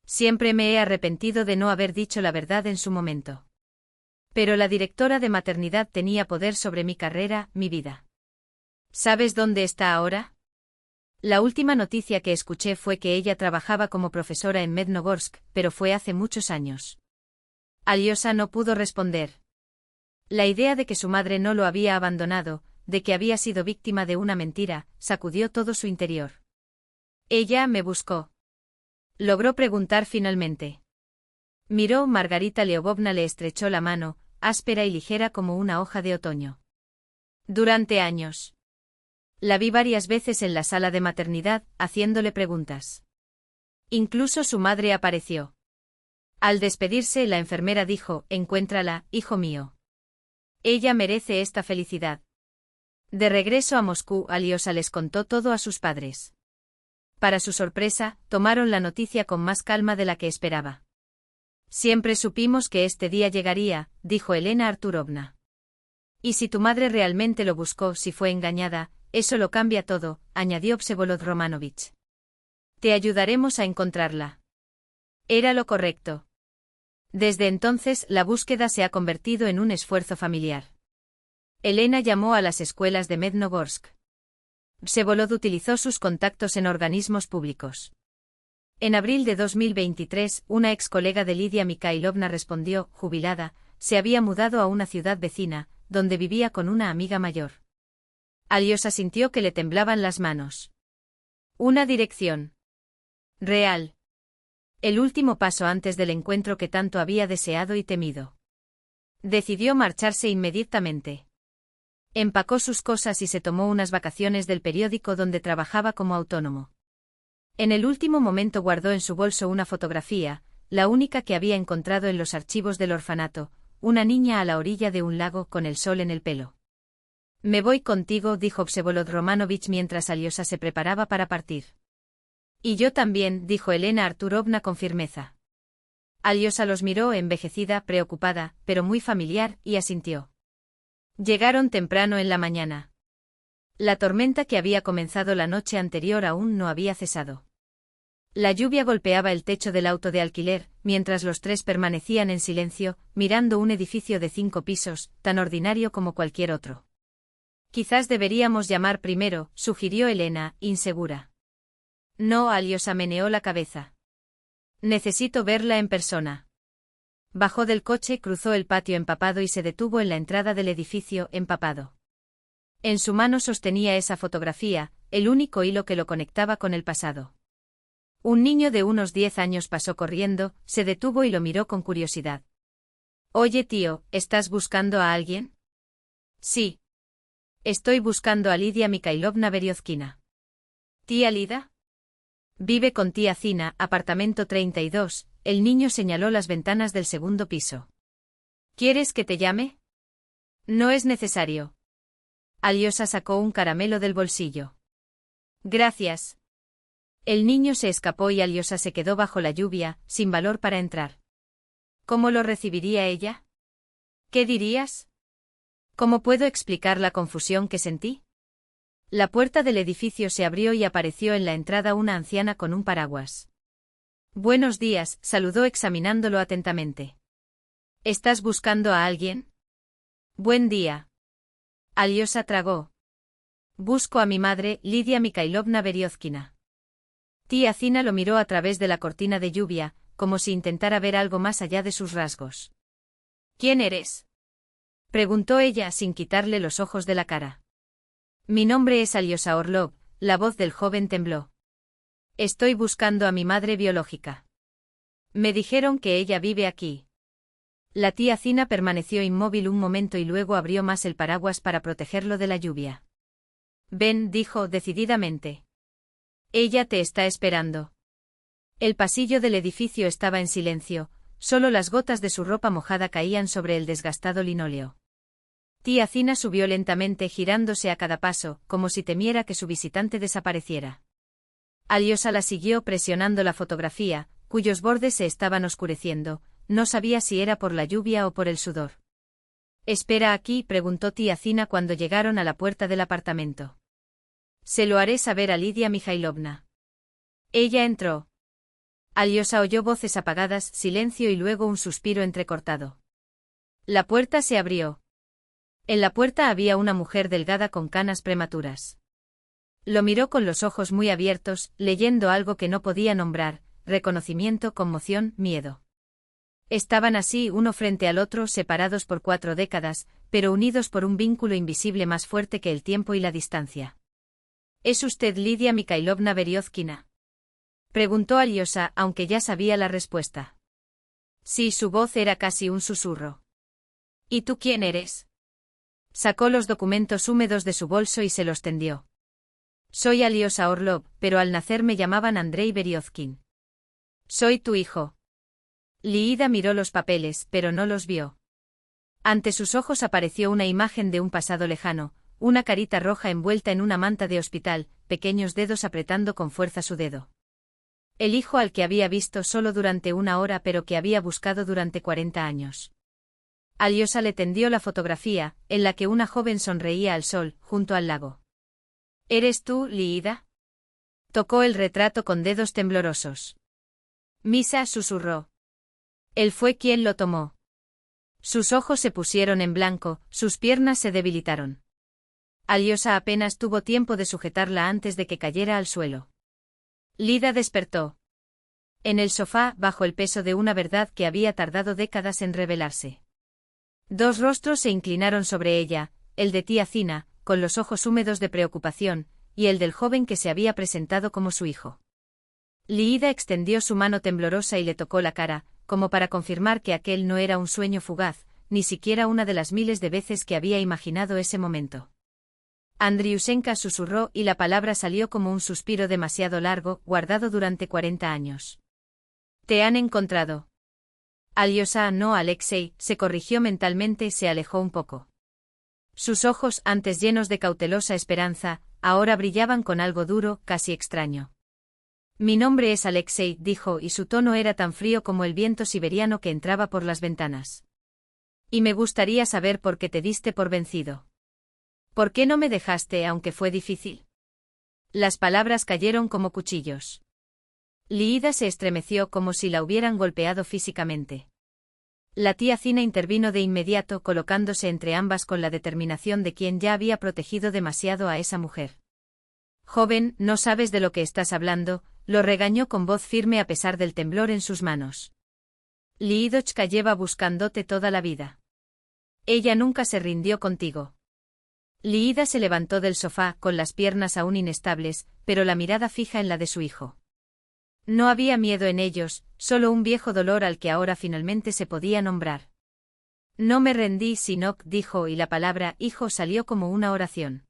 Siempre me he arrepentido de no haber dicho la verdad en su momento. Pero la directora de maternidad tenía poder sobre mi carrera, mi vida. ¿Sabes dónde está ahora? La última noticia que escuché fue que ella trabajaba como profesora en Mednogorsk, pero fue hace muchos años. Aliosa no pudo responder. La idea de que su madre no lo había abandonado, de que había sido víctima de una mentira, sacudió todo su interior. Ella me buscó. Logró preguntar finalmente. Miró, Margarita Leovovna le estrechó la mano, áspera y ligera como una hoja de otoño. Durante años. La vi varias veces en la sala de maternidad, haciéndole preguntas. Incluso su madre apareció. Al despedirse, la enfermera dijo, encuéntrala, hijo mío. Ella merece esta felicidad. De regreso a Moscú, Aliosa les contó todo a sus padres. Para su sorpresa, tomaron la noticia con más calma de la que esperaba. Siempre supimos que este día llegaría, dijo Elena Arturovna. Y si tu madre realmente lo buscó, si fue engañada, eso lo cambia todo, añadió Vsevolod Romanovich. Te ayudaremos a encontrarla. Era lo correcto. Desde entonces, la búsqueda se ha convertido en un esfuerzo familiar. Elena llamó a las escuelas de Mednogorsk. Vsevolod utilizó sus contactos en organismos públicos. En abril de 2023, una ex colega de Lidia Mikhailovna respondió, jubilada, se había mudado a una ciudad vecina, donde vivía con una amiga mayor. Aliosa sintió que le temblaban las manos. Una dirección. Real. El último paso antes del encuentro que tanto había deseado y temido. Decidió marcharse inmediatamente. Empacó sus cosas y se tomó unas vacaciones del periódico donde trabajaba como autónomo. En el último momento guardó en su bolso una fotografía, la única que había encontrado en los archivos del orfanato, una niña a la orilla de un lago con el sol en el pelo. Me voy contigo, dijo Vsevolod Romanovich mientras Aliosa se preparaba para partir. Y yo también, dijo Elena Arturovna con firmeza. Aliosa los miró envejecida, preocupada, pero muy familiar, y asintió. Llegaron temprano en la mañana. La tormenta que había comenzado la noche anterior aún no había cesado. La lluvia golpeaba el techo del auto de alquiler, mientras los tres permanecían en silencio, mirando un edificio de 5 pisos, tan ordinario como cualquier otro. Quizás deberíamos llamar primero, sugirió Elena, insegura. No, Aliosa meneó la cabeza. Necesito verla en persona. Bajó del coche, cruzó el patio empapado y se detuvo en la entrada del edificio, empapado. En su mano sostenía esa fotografía, el único hilo que lo conectaba con el pasado. Un niño de unos 10 años pasó corriendo, se detuvo y lo miró con curiosidad. Oye tío, ¿estás buscando a alguien? Sí. Estoy buscando a Lidia Mikhailovna Beriozkina. ¿Tía Lida? Vive con tía Zina, apartamento 32, el niño señaló las ventanas del segundo piso. ¿Quieres que te llame? No es necesario. Aliosa sacó un caramelo del bolsillo. Gracias. El niño se escapó y Aliosa se quedó bajo la lluvia, sin valor para entrar. ¿Cómo lo recibiría ella? ¿Qué dirías? ¿Cómo puedo explicar la confusión que sentí? La puerta del edificio se abrió y apareció en la entrada una anciana con un paraguas. Buenos días, saludó examinándolo atentamente. ¿Estás buscando a alguien? Buen día. Aliosa tragó. Busco a mi madre, Lidia Mikhailovna Veriozkina. Tía Zina lo miró a través de la cortina de lluvia, como si intentara ver algo más allá de sus rasgos. ¿Quién eres? Preguntó ella sin quitarle los ojos de la cara. Mi nombre es Aliosa Orlov, la voz del joven tembló. Estoy buscando a mi madre biológica. Me dijeron que ella vive aquí. La tía Zina permaneció inmóvil un momento y luego abrió más el paraguas para protegerlo de la lluvia. Ven, dijo decididamente. Ella te está esperando. El pasillo del edificio estaba en silencio, solo las gotas de su ropa mojada caían sobre el desgastado linóleo. Tía Zina subió lentamente girándose a cada paso, como si temiera que su visitante desapareciera. Aliosa la siguió presionando la fotografía, cuyos bordes se estaban oscureciendo, no sabía si era por la lluvia o por el sudor. ¿Espera aquí?, preguntó tía Zina cuando llegaron a la puerta del apartamento. Se lo haré saber a Lidia Mikhailovna. Ella entró. Aliosa oyó voces apagadas, silencio y luego un suspiro entrecortado. La puerta se abrió. En la puerta había una mujer delgada con canas prematuras. Lo miró con los ojos muy abiertos, leyendo algo que no podía nombrar: reconocimiento, conmoción, miedo. Estaban así uno frente al otro, separados por 4 décadas, pero unidos por un vínculo invisible más fuerte que el tiempo y la distancia. ¿Es usted Lidia Mikhailovna Veriozkina?, preguntó Aliosa, aunque ya sabía la respuesta. Sí, su voz era casi un susurro. ¿Y tú quién eres? Sacó los documentos húmedos de su bolso y se los tendió. Soy Aliosa Orlov, pero al nacer me llamaban Andrei Veriozkin. Soy tu hijo. Liida miró los papeles, pero no los vio. Ante sus ojos apareció una imagen de un pasado lejano, una carita roja envuelta en una manta de hospital, pequeños dedos apretando con fuerza su dedo. El hijo al que había visto solo durante 1 hora pero que había buscado durante 40 años. Aliosa le tendió la fotografía, en la que una joven sonreía al sol, junto al lago. ¿Eres tú, Liida? Tocó el retrato con dedos temblorosos. Misa, susurró. Él fue quien lo tomó. Sus ojos se pusieron en blanco, sus piernas se debilitaron. Aliosa apenas tuvo tiempo de sujetarla antes de que cayera al suelo. Lida despertó. En el sofá, bajo el peso de una verdad que había tardado décadas en revelarse. 2 rostros se inclinaron sobre ella, el de tía Zina, con los ojos húmedos de preocupación, y el del joven que se había presentado como su hijo. Liida extendió su mano temblorosa y le tocó la cara, como para confirmar que aquel no era un sueño fugaz, ni siquiera una de las miles de veces que había imaginado ese momento. Andriusenka susurró y la palabra salió como un suspiro demasiado largo, guardado durante 40 años. ¿Te han encontrado? Aliosa, no, Alexei, se corrigió mentalmente y se alejó un poco. Sus ojos, antes llenos de cautelosa esperanza, ahora brillaban con algo duro, casi extraño. Mi nombre es Alexei, dijo, y su tono era tan frío como el viento siberiano que entraba por las ventanas. Y me gustaría saber por qué te diste por vencido. ¿Por qué no me dejaste aunque fue difícil? Las palabras cayeron como cuchillos. Liida se estremeció como si la hubieran golpeado físicamente. La tía Zina intervino de inmediato, colocándose entre ambas con la determinación de quien ya había protegido demasiado a esa mujer. Joven, no sabes de lo que estás hablando, lo regañó con voz firme a pesar del temblor en sus manos. Liidochka lleva buscándote toda la vida. Ella nunca se rindió contigo. Liida se levantó del sofá, con las piernas aún inestables, pero la mirada fija en la de su hijo. No había miedo en ellos, solo un viejo dolor al que ahora finalmente se podía nombrar. No me rendí, Sinok, dijo, y la palabra hijo salió como una oración.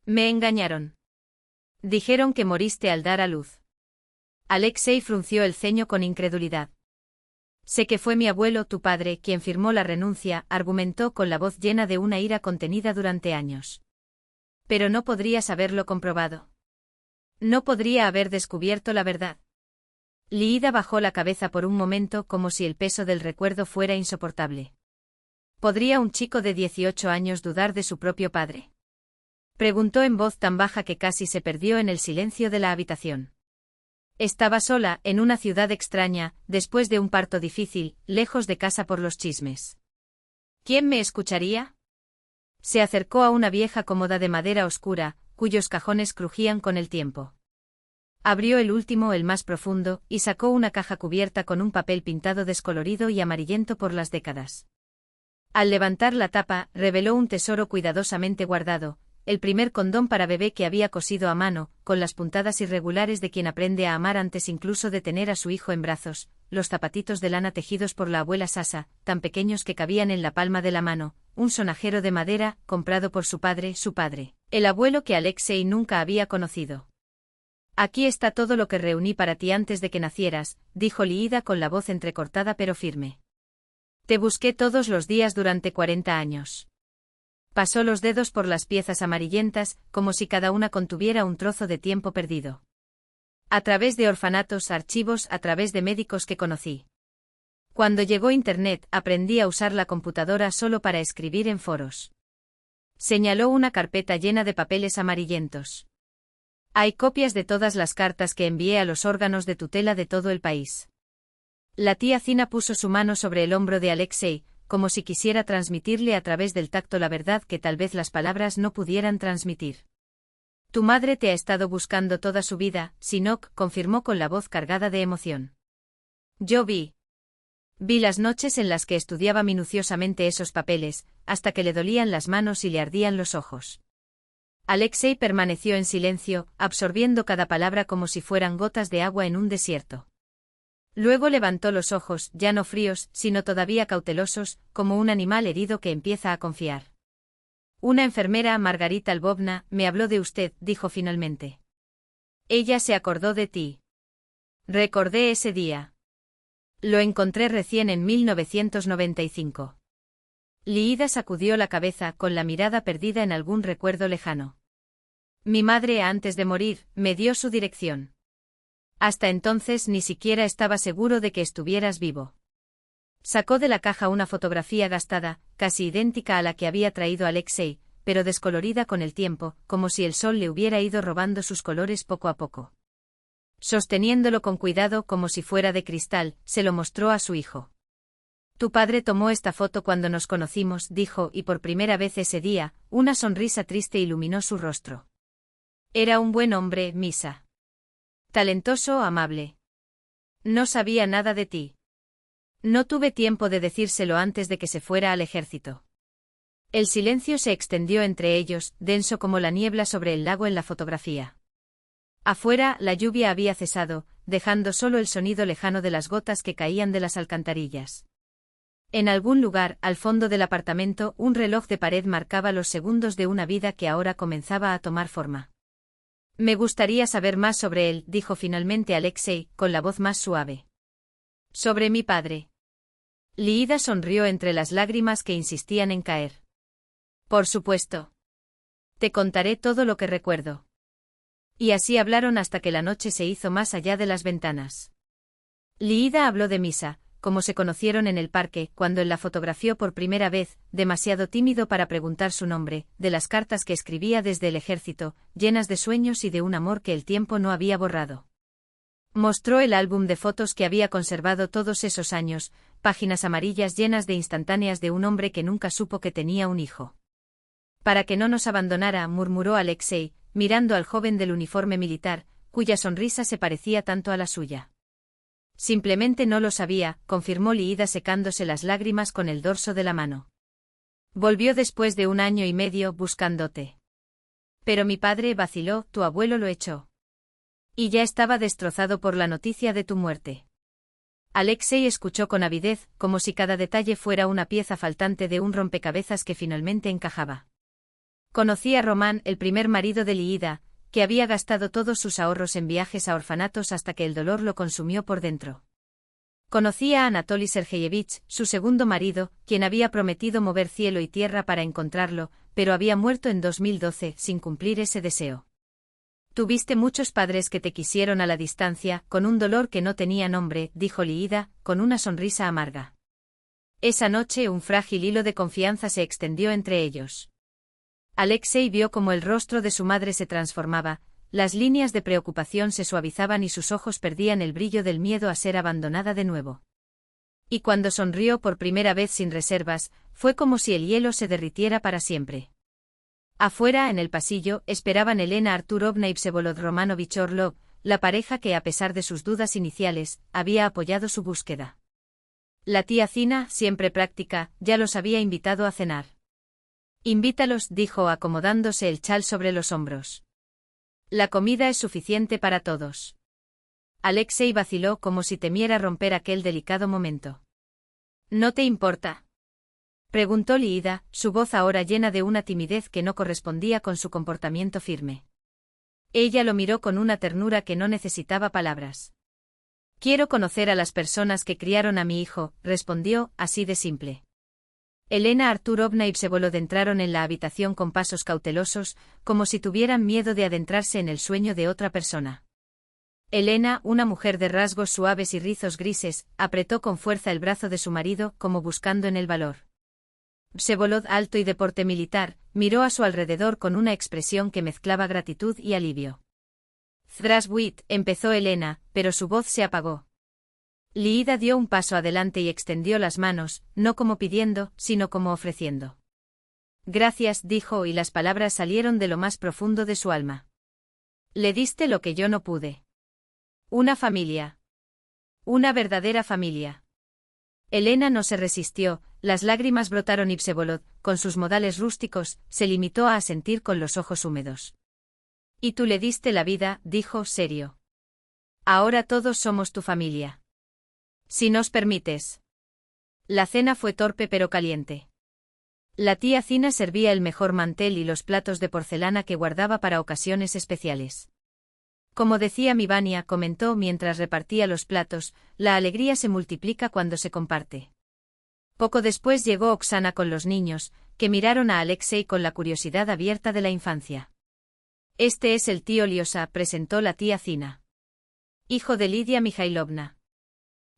Me engañaron. Dijeron que moriste al dar a luz. Alexei frunció el ceño con incredulidad. Sé que fue mi abuelo, tu padre, quien firmó la renuncia, argumentó con la voz llena de una ira contenida durante años. Pero no podrías haberlo comprobado. No podría haber descubierto la verdad. Liida bajó la cabeza por un momento como si el peso del recuerdo fuera insoportable. ¿Podría un chico de 18 años dudar de su propio padre? Preguntó en voz tan baja que casi se perdió en el silencio de la habitación. Estaba sola, en una ciudad extraña, después de un parto difícil, lejos de casa por los chismes. ¿Quién me escucharía? Se acercó a una vieja cómoda de madera oscura, cuyos cajones crujían con el tiempo. Abrió el último, el más profundo, y sacó una caja cubierta con un papel pintado descolorido y amarillento por las décadas. Al levantar la tapa, reveló un tesoro cuidadosamente guardado, el primer condón para bebé que había cosido a mano, con las puntadas irregulares de quien aprende a amar antes incluso de tener a su hijo en brazos, los zapatitos de lana tejidos por la abuela Sasa, tan pequeños que cabían en la palma de la mano, un sonajero de madera, comprado por su padre, el abuelo que Alexei nunca había conocido. Aquí está todo lo que reuní para ti antes de que nacieras, dijo Liida con la voz entrecortada pero firme. Te busqué todos los días durante 40 años. Pasó los dedos por las piezas amarillentas, como si cada una contuviera un trozo de tiempo perdido. A través de orfanatos, archivos, a través de médicos que conocí. Cuando llegó Internet, aprendí a usar la computadora solo para escribir en foros. Señaló una carpeta llena de papeles amarillentos. Hay copias de todas las cartas que envié a los órganos de tutela de todo el país. La tía Zina puso su mano sobre el hombro de Alexei, como si quisiera transmitirle a través del tacto la verdad que tal vez las palabras no pudieran transmitir. Tu madre te ha estado buscando toda su vida, Sinok confirmó con la voz cargada de emoción. Yo vi las noches en las que estudiaba minuciosamente esos papeles, hasta que le dolían las manos y le ardían los ojos. Alexei permaneció en silencio, absorbiendo cada palabra como si fueran gotas de agua en un desierto. Luego levantó los ojos, ya no fríos, sino todavía cautelosos, como un animal herido que empieza a confiar. Una enfermera, Margarita Lvovna, me habló de usted, dijo finalmente. Ella se acordó de ti. Recordé ese día. Lo encontré recién en 1995. Liida sacudió la cabeza con la mirada perdida en algún recuerdo lejano. Mi madre, antes de morir, me dio su dirección. Hasta entonces ni siquiera estaba seguro de que estuvieras vivo. Sacó de la caja una fotografía gastada, casi idéntica a la que había traído Alexei, pero descolorida con el tiempo, como si el sol le hubiera ido robando sus colores poco a poco. Sosteniéndolo con cuidado como si fuera de cristal, se lo mostró a su hijo. Tu padre tomó esta foto cuando nos conocimos, dijo, y por primera vez ese día, una sonrisa triste iluminó su rostro. Era un buen hombre, Misa. Talentoso, amable. No sabía nada de ti. No tuve tiempo de decírselo antes de que se fuera al ejército. El silencio se extendió entre ellos, denso como la niebla sobre el lago en la fotografía. Afuera, la lluvia había cesado, dejando solo el sonido lejano de las gotas que caían de las alcantarillas. En algún lugar, al fondo del apartamento, un reloj de pared marcaba los segundos de una vida que ahora comenzaba a tomar forma. Me gustaría saber más sobre él, dijo finalmente Alexei, con la voz más suave. Sobre mi padre. Liida sonrió entre las lágrimas que insistían en caer. Por supuesto. Te contaré todo lo que recuerdo. Y así hablaron hasta que la noche se hizo más allá de las ventanas. Liida habló de Misa, como se conocieron en el parque, cuando él la fotografió por primera vez, demasiado tímido para preguntar su nombre, de las cartas que escribía desde el ejército, llenas de sueños y de un amor que el tiempo no había borrado. Mostró el álbum de fotos que había conservado todos esos años, páginas amarillas llenas de instantáneas de un hombre que nunca supo que tenía un hijo. Para que no nos abandonara, murmuró Alexei, mirando al joven del uniforme militar, cuya sonrisa se parecía tanto a la suya. Simplemente no lo sabía, confirmó Liida secándose las lágrimas con el dorso de la mano. Volvió después de 1 año y medio buscándote. Pero mi padre vaciló, tu abuelo lo echó. Y ya estaba destrozado por la noticia de tu muerte. Alexei escuchó con avidez, como si cada detalle fuera una pieza faltante de un rompecabezas que finalmente encajaba. Conocí a Román, el primer marido de Liida, que había gastado todos sus ahorros en viajes a orfanatos hasta que el dolor lo consumió por dentro. Conocí a Anatoly Sergeyevich, su segundo marido, quien había prometido mover cielo y tierra para encontrarlo, pero había muerto en 2012, sin cumplir ese deseo. Tuviste muchos padres que te quisieron a la distancia, con un dolor que no tenía nombre, dijo Liida, con una sonrisa amarga. Esa noche un frágil hilo de confianza se extendió entre ellos. Alexei vio cómo el rostro de su madre se transformaba, las líneas de preocupación se suavizaban y sus ojos perdían el brillo del miedo a ser abandonada de nuevo. Y cuando sonrió por primera vez sin reservas, fue como si el hielo se derritiera para siempre. Afuera, en el pasillo, esperaban Elena Arturovna y Vsevolod Romanovich Orlov, la pareja que, a pesar de sus dudas iniciales, había apoyado su búsqueda. La tía Zina, siempre práctica, ya los había invitado a cenar. «Invítalos», dijo acomodándose el chal sobre los hombros. «La comida es suficiente para todos». Alexei vaciló como si temiera romper aquel delicado momento. «¿No te importa?», preguntó Liida, su voz ahora llena de una timidez que no correspondía con su comportamiento firme. Ella lo miró con una ternura que no necesitaba palabras. «Quiero conocer a las personas que criaron a mi hijo», respondió, así de simple. Elena Arturovna y Vsevolod entraron en la habitación con pasos cautelosos, como si tuvieran miedo de adentrarse en el sueño de otra persona. Elena, una mujer de rasgos suaves y rizos grises, apretó con fuerza el brazo de su marido, como buscando en él valor. Vsevolod, alto y de porte militar, miró a su alrededor con una expresión que mezclaba gratitud y alivio. «Zdravstvuyte», empezó Elena, pero su voz se apagó. Liida dio un paso adelante y extendió las manos, no como pidiendo, sino como ofreciendo. «Gracias», dijo, y las palabras salieron de lo más profundo de su alma. «Le diste lo que yo no pude. Una familia. Una verdadera familia». Elena no se resistió, las lágrimas brotaron y Vsevolod, con sus modales rústicos, se limitó a asentir con los ojos húmedos. «Y tú le diste la vida», dijo, serio. «Ahora todos somos tu familia. Si nos permites». La cena fue torpe pero caliente. La tía Zina servía el mejor mantel y los platos de porcelana que guardaba para ocasiones especiales. «Como decía mi Vania», comentó mientras repartía los platos, «la alegría se multiplica cuando se comparte». Poco después llegó Oksana con los niños, que miraron a Alexei con la curiosidad abierta de la infancia. «Este es el tío Liosa», presentó la tía Zina. «Hijo de Lidia Mikhailovna».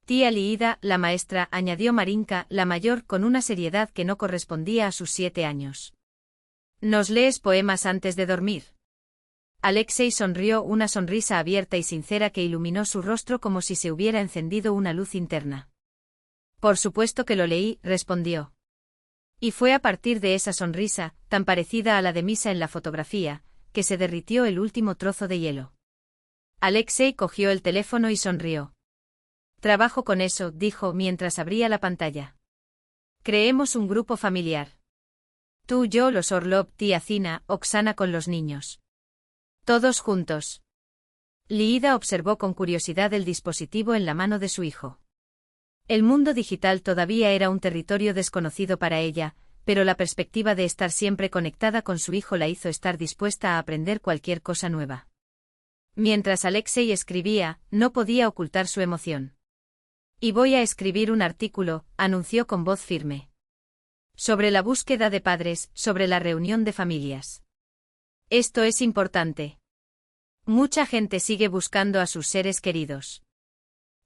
«Tía Liida», la maestra, añadió Marinka, la mayor, con una seriedad que no correspondía a sus 7 años. «¿Nos lees poemas antes de dormir?». Alexei sonrió, una sonrisa abierta y sincera que iluminó su rostro como si se hubiera encendido una luz interna. «Por supuesto que lo leí», respondió. Y fue a partir de esa sonrisa, tan parecida a la de Misa en la fotografía, que se derritió el último trozo de hielo. Alexei cogió el teléfono y sonrió. «Trabajo con eso», dijo mientras abría la pantalla. «Creemos un grupo familiar. Tú, yo, los Orlov, tía Zina, Oksana con los niños. Todos juntos». Liida observó con curiosidad el dispositivo en la mano de su hijo. El mundo digital todavía era un territorio desconocido para ella, pero la perspectiva de estar siempre conectada con su hijo la hizo estar dispuesta a aprender cualquier cosa nueva. Mientras Alexei escribía, no podía ocultar su emoción. «Y voy a escribir un artículo», anunció con voz firme. «Sobre la búsqueda de padres, sobre la reunión de familias. Esto es importante. Mucha gente sigue buscando a sus seres queridos.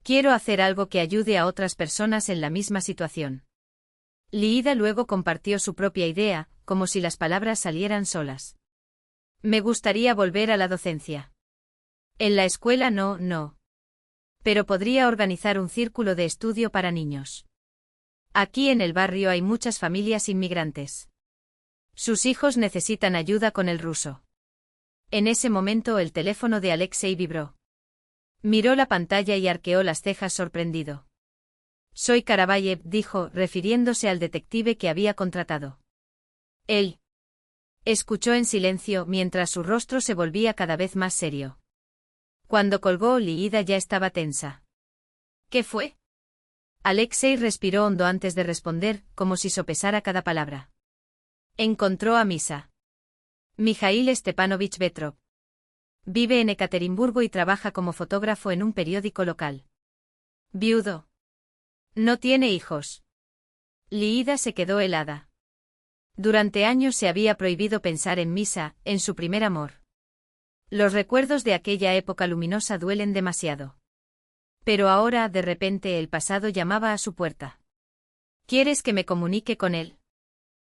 Quiero hacer algo que ayude a otras personas en la misma situación». Liida luego compartió su propia idea, como si las palabras salieran solas. «Me gustaría volver a la docencia. En la escuela no. Pero podría organizar un círculo de estudio para niños. Aquí en el barrio hay muchas familias inmigrantes. Sus hijos necesitan ayuda con el ruso». En ese momento el teléfono de Alexei vibró. Miró la pantalla y arqueó las cejas sorprendido. «Soy Karabayev», dijo, refiriéndose al detective que había contratado. Él escuchó en silencio mientras su rostro se volvía cada vez más serio. Cuando colgó, Liida ya estaba tensa. «¿Qué fue?». Alexei respiró hondo antes de responder, como si sopesara cada palabra. «Encontró a Misa. Mijail Stepanovich Petrov. Vive en Ekaterimburgo y trabaja como fotógrafo en un periódico local. Viudo. No tiene hijos». Liida se quedó helada. Durante años se había prohibido pensar en Misa, en su primer amor. Los recuerdos de aquella época luminosa duelen demasiado. Pero ahora, de repente, el pasado llamaba a su puerta. ¿Quieres que me comunique con él?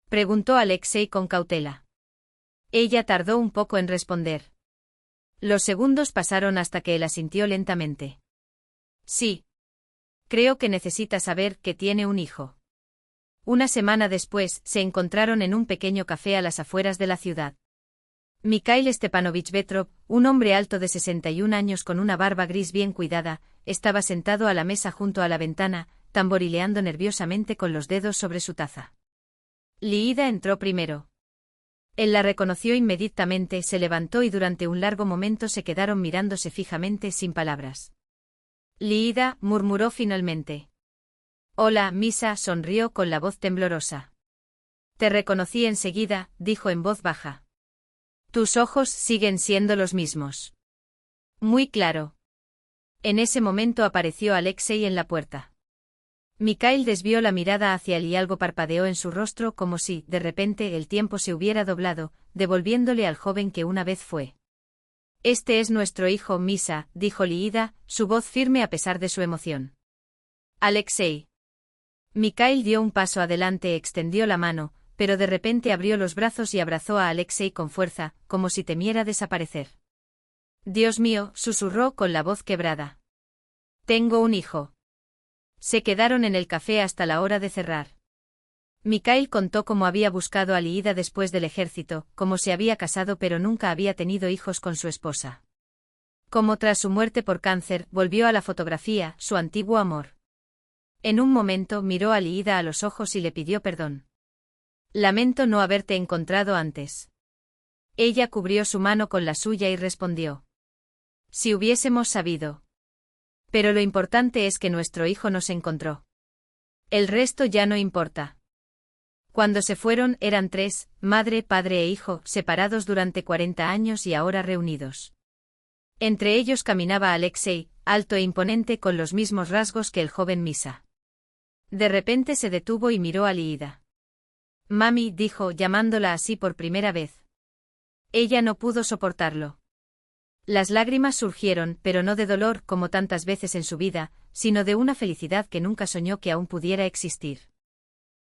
Preguntó Alexei con cautela. Ella tardó un poco en responder. Los segundos pasaron hasta que él asintió lentamente. Sí. Creo que necesita saber que tiene un hijo. Una semana después, se encontraron en un pequeño café a las afueras de la ciudad. Mikhail Stepanovich Petrov, un hombre alto de 61 años con una barba gris bien cuidada, estaba sentado a la mesa junto a la ventana, tamborileando nerviosamente con los dedos sobre su taza. Liida entró primero. Él la reconoció inmediatamente, se levantó y durante un largo momento se quedaron mirándose fijamente sin palabras. Liida, murmuró finalmente. Hola, Misa, sonrió con la voz temblorosa. Te reconocí enseguida, dijo en voz baja. Tus ojos siguen siendo los mismos. Muy claro. En ese momento apareció Alexei en la puerta. Mikhail desvió la mirada hacia él y algo parpadeó en su rostro como si, de repente, el tiempo se hubiera doblado, devolviéndole al joven que una vez fue. Este es nuestro hijo, Misa, dijo Liida, su voz firme a pesar de su emoción. Alexei. Mikhail dio un paso adelante, extendió la mano, pero de repente abrió los brazos y abrazó a Alexei con fuerza, como si temiera desaparecer. Dios mío, susurró con la voz quebrada. Tengo un hijo. Se quedaron en el café hasta la hora de cerrar. Mikhail contó cómo había buscado a Liida después del ejército, cómo se había casado pero nunca había tenido hijos con su esposa. Cómo tras su muerte por cáncer, volvió a la fotografía, su antiguo amor. En un momento miró a Liida a los ojos y le pidió perdón. Lamento no haberte encontrado antes. Ella cubrió su mano con la suya y respondió. Si hubiésemos sabido. Pero lo importante es que nuestro hijo nos encontró. El resto ya no importa. Cuando se fueron eran tres, madre, padre e hijo, separados durante 40 años y ahora reunidos. Entre ellos caminaba Alexei, alto e imponente con los mismos rasgos que el joven Misa. De repente se detuvo y miró a Liida. Mami, dijo, llamándola así por primera vez. Ella no pudo soportarlo. Las lágrimas surgieron, pero no de dolor como tantas veces en su vida, sino de una felicidad que nunca soñó que aún pudiera existir.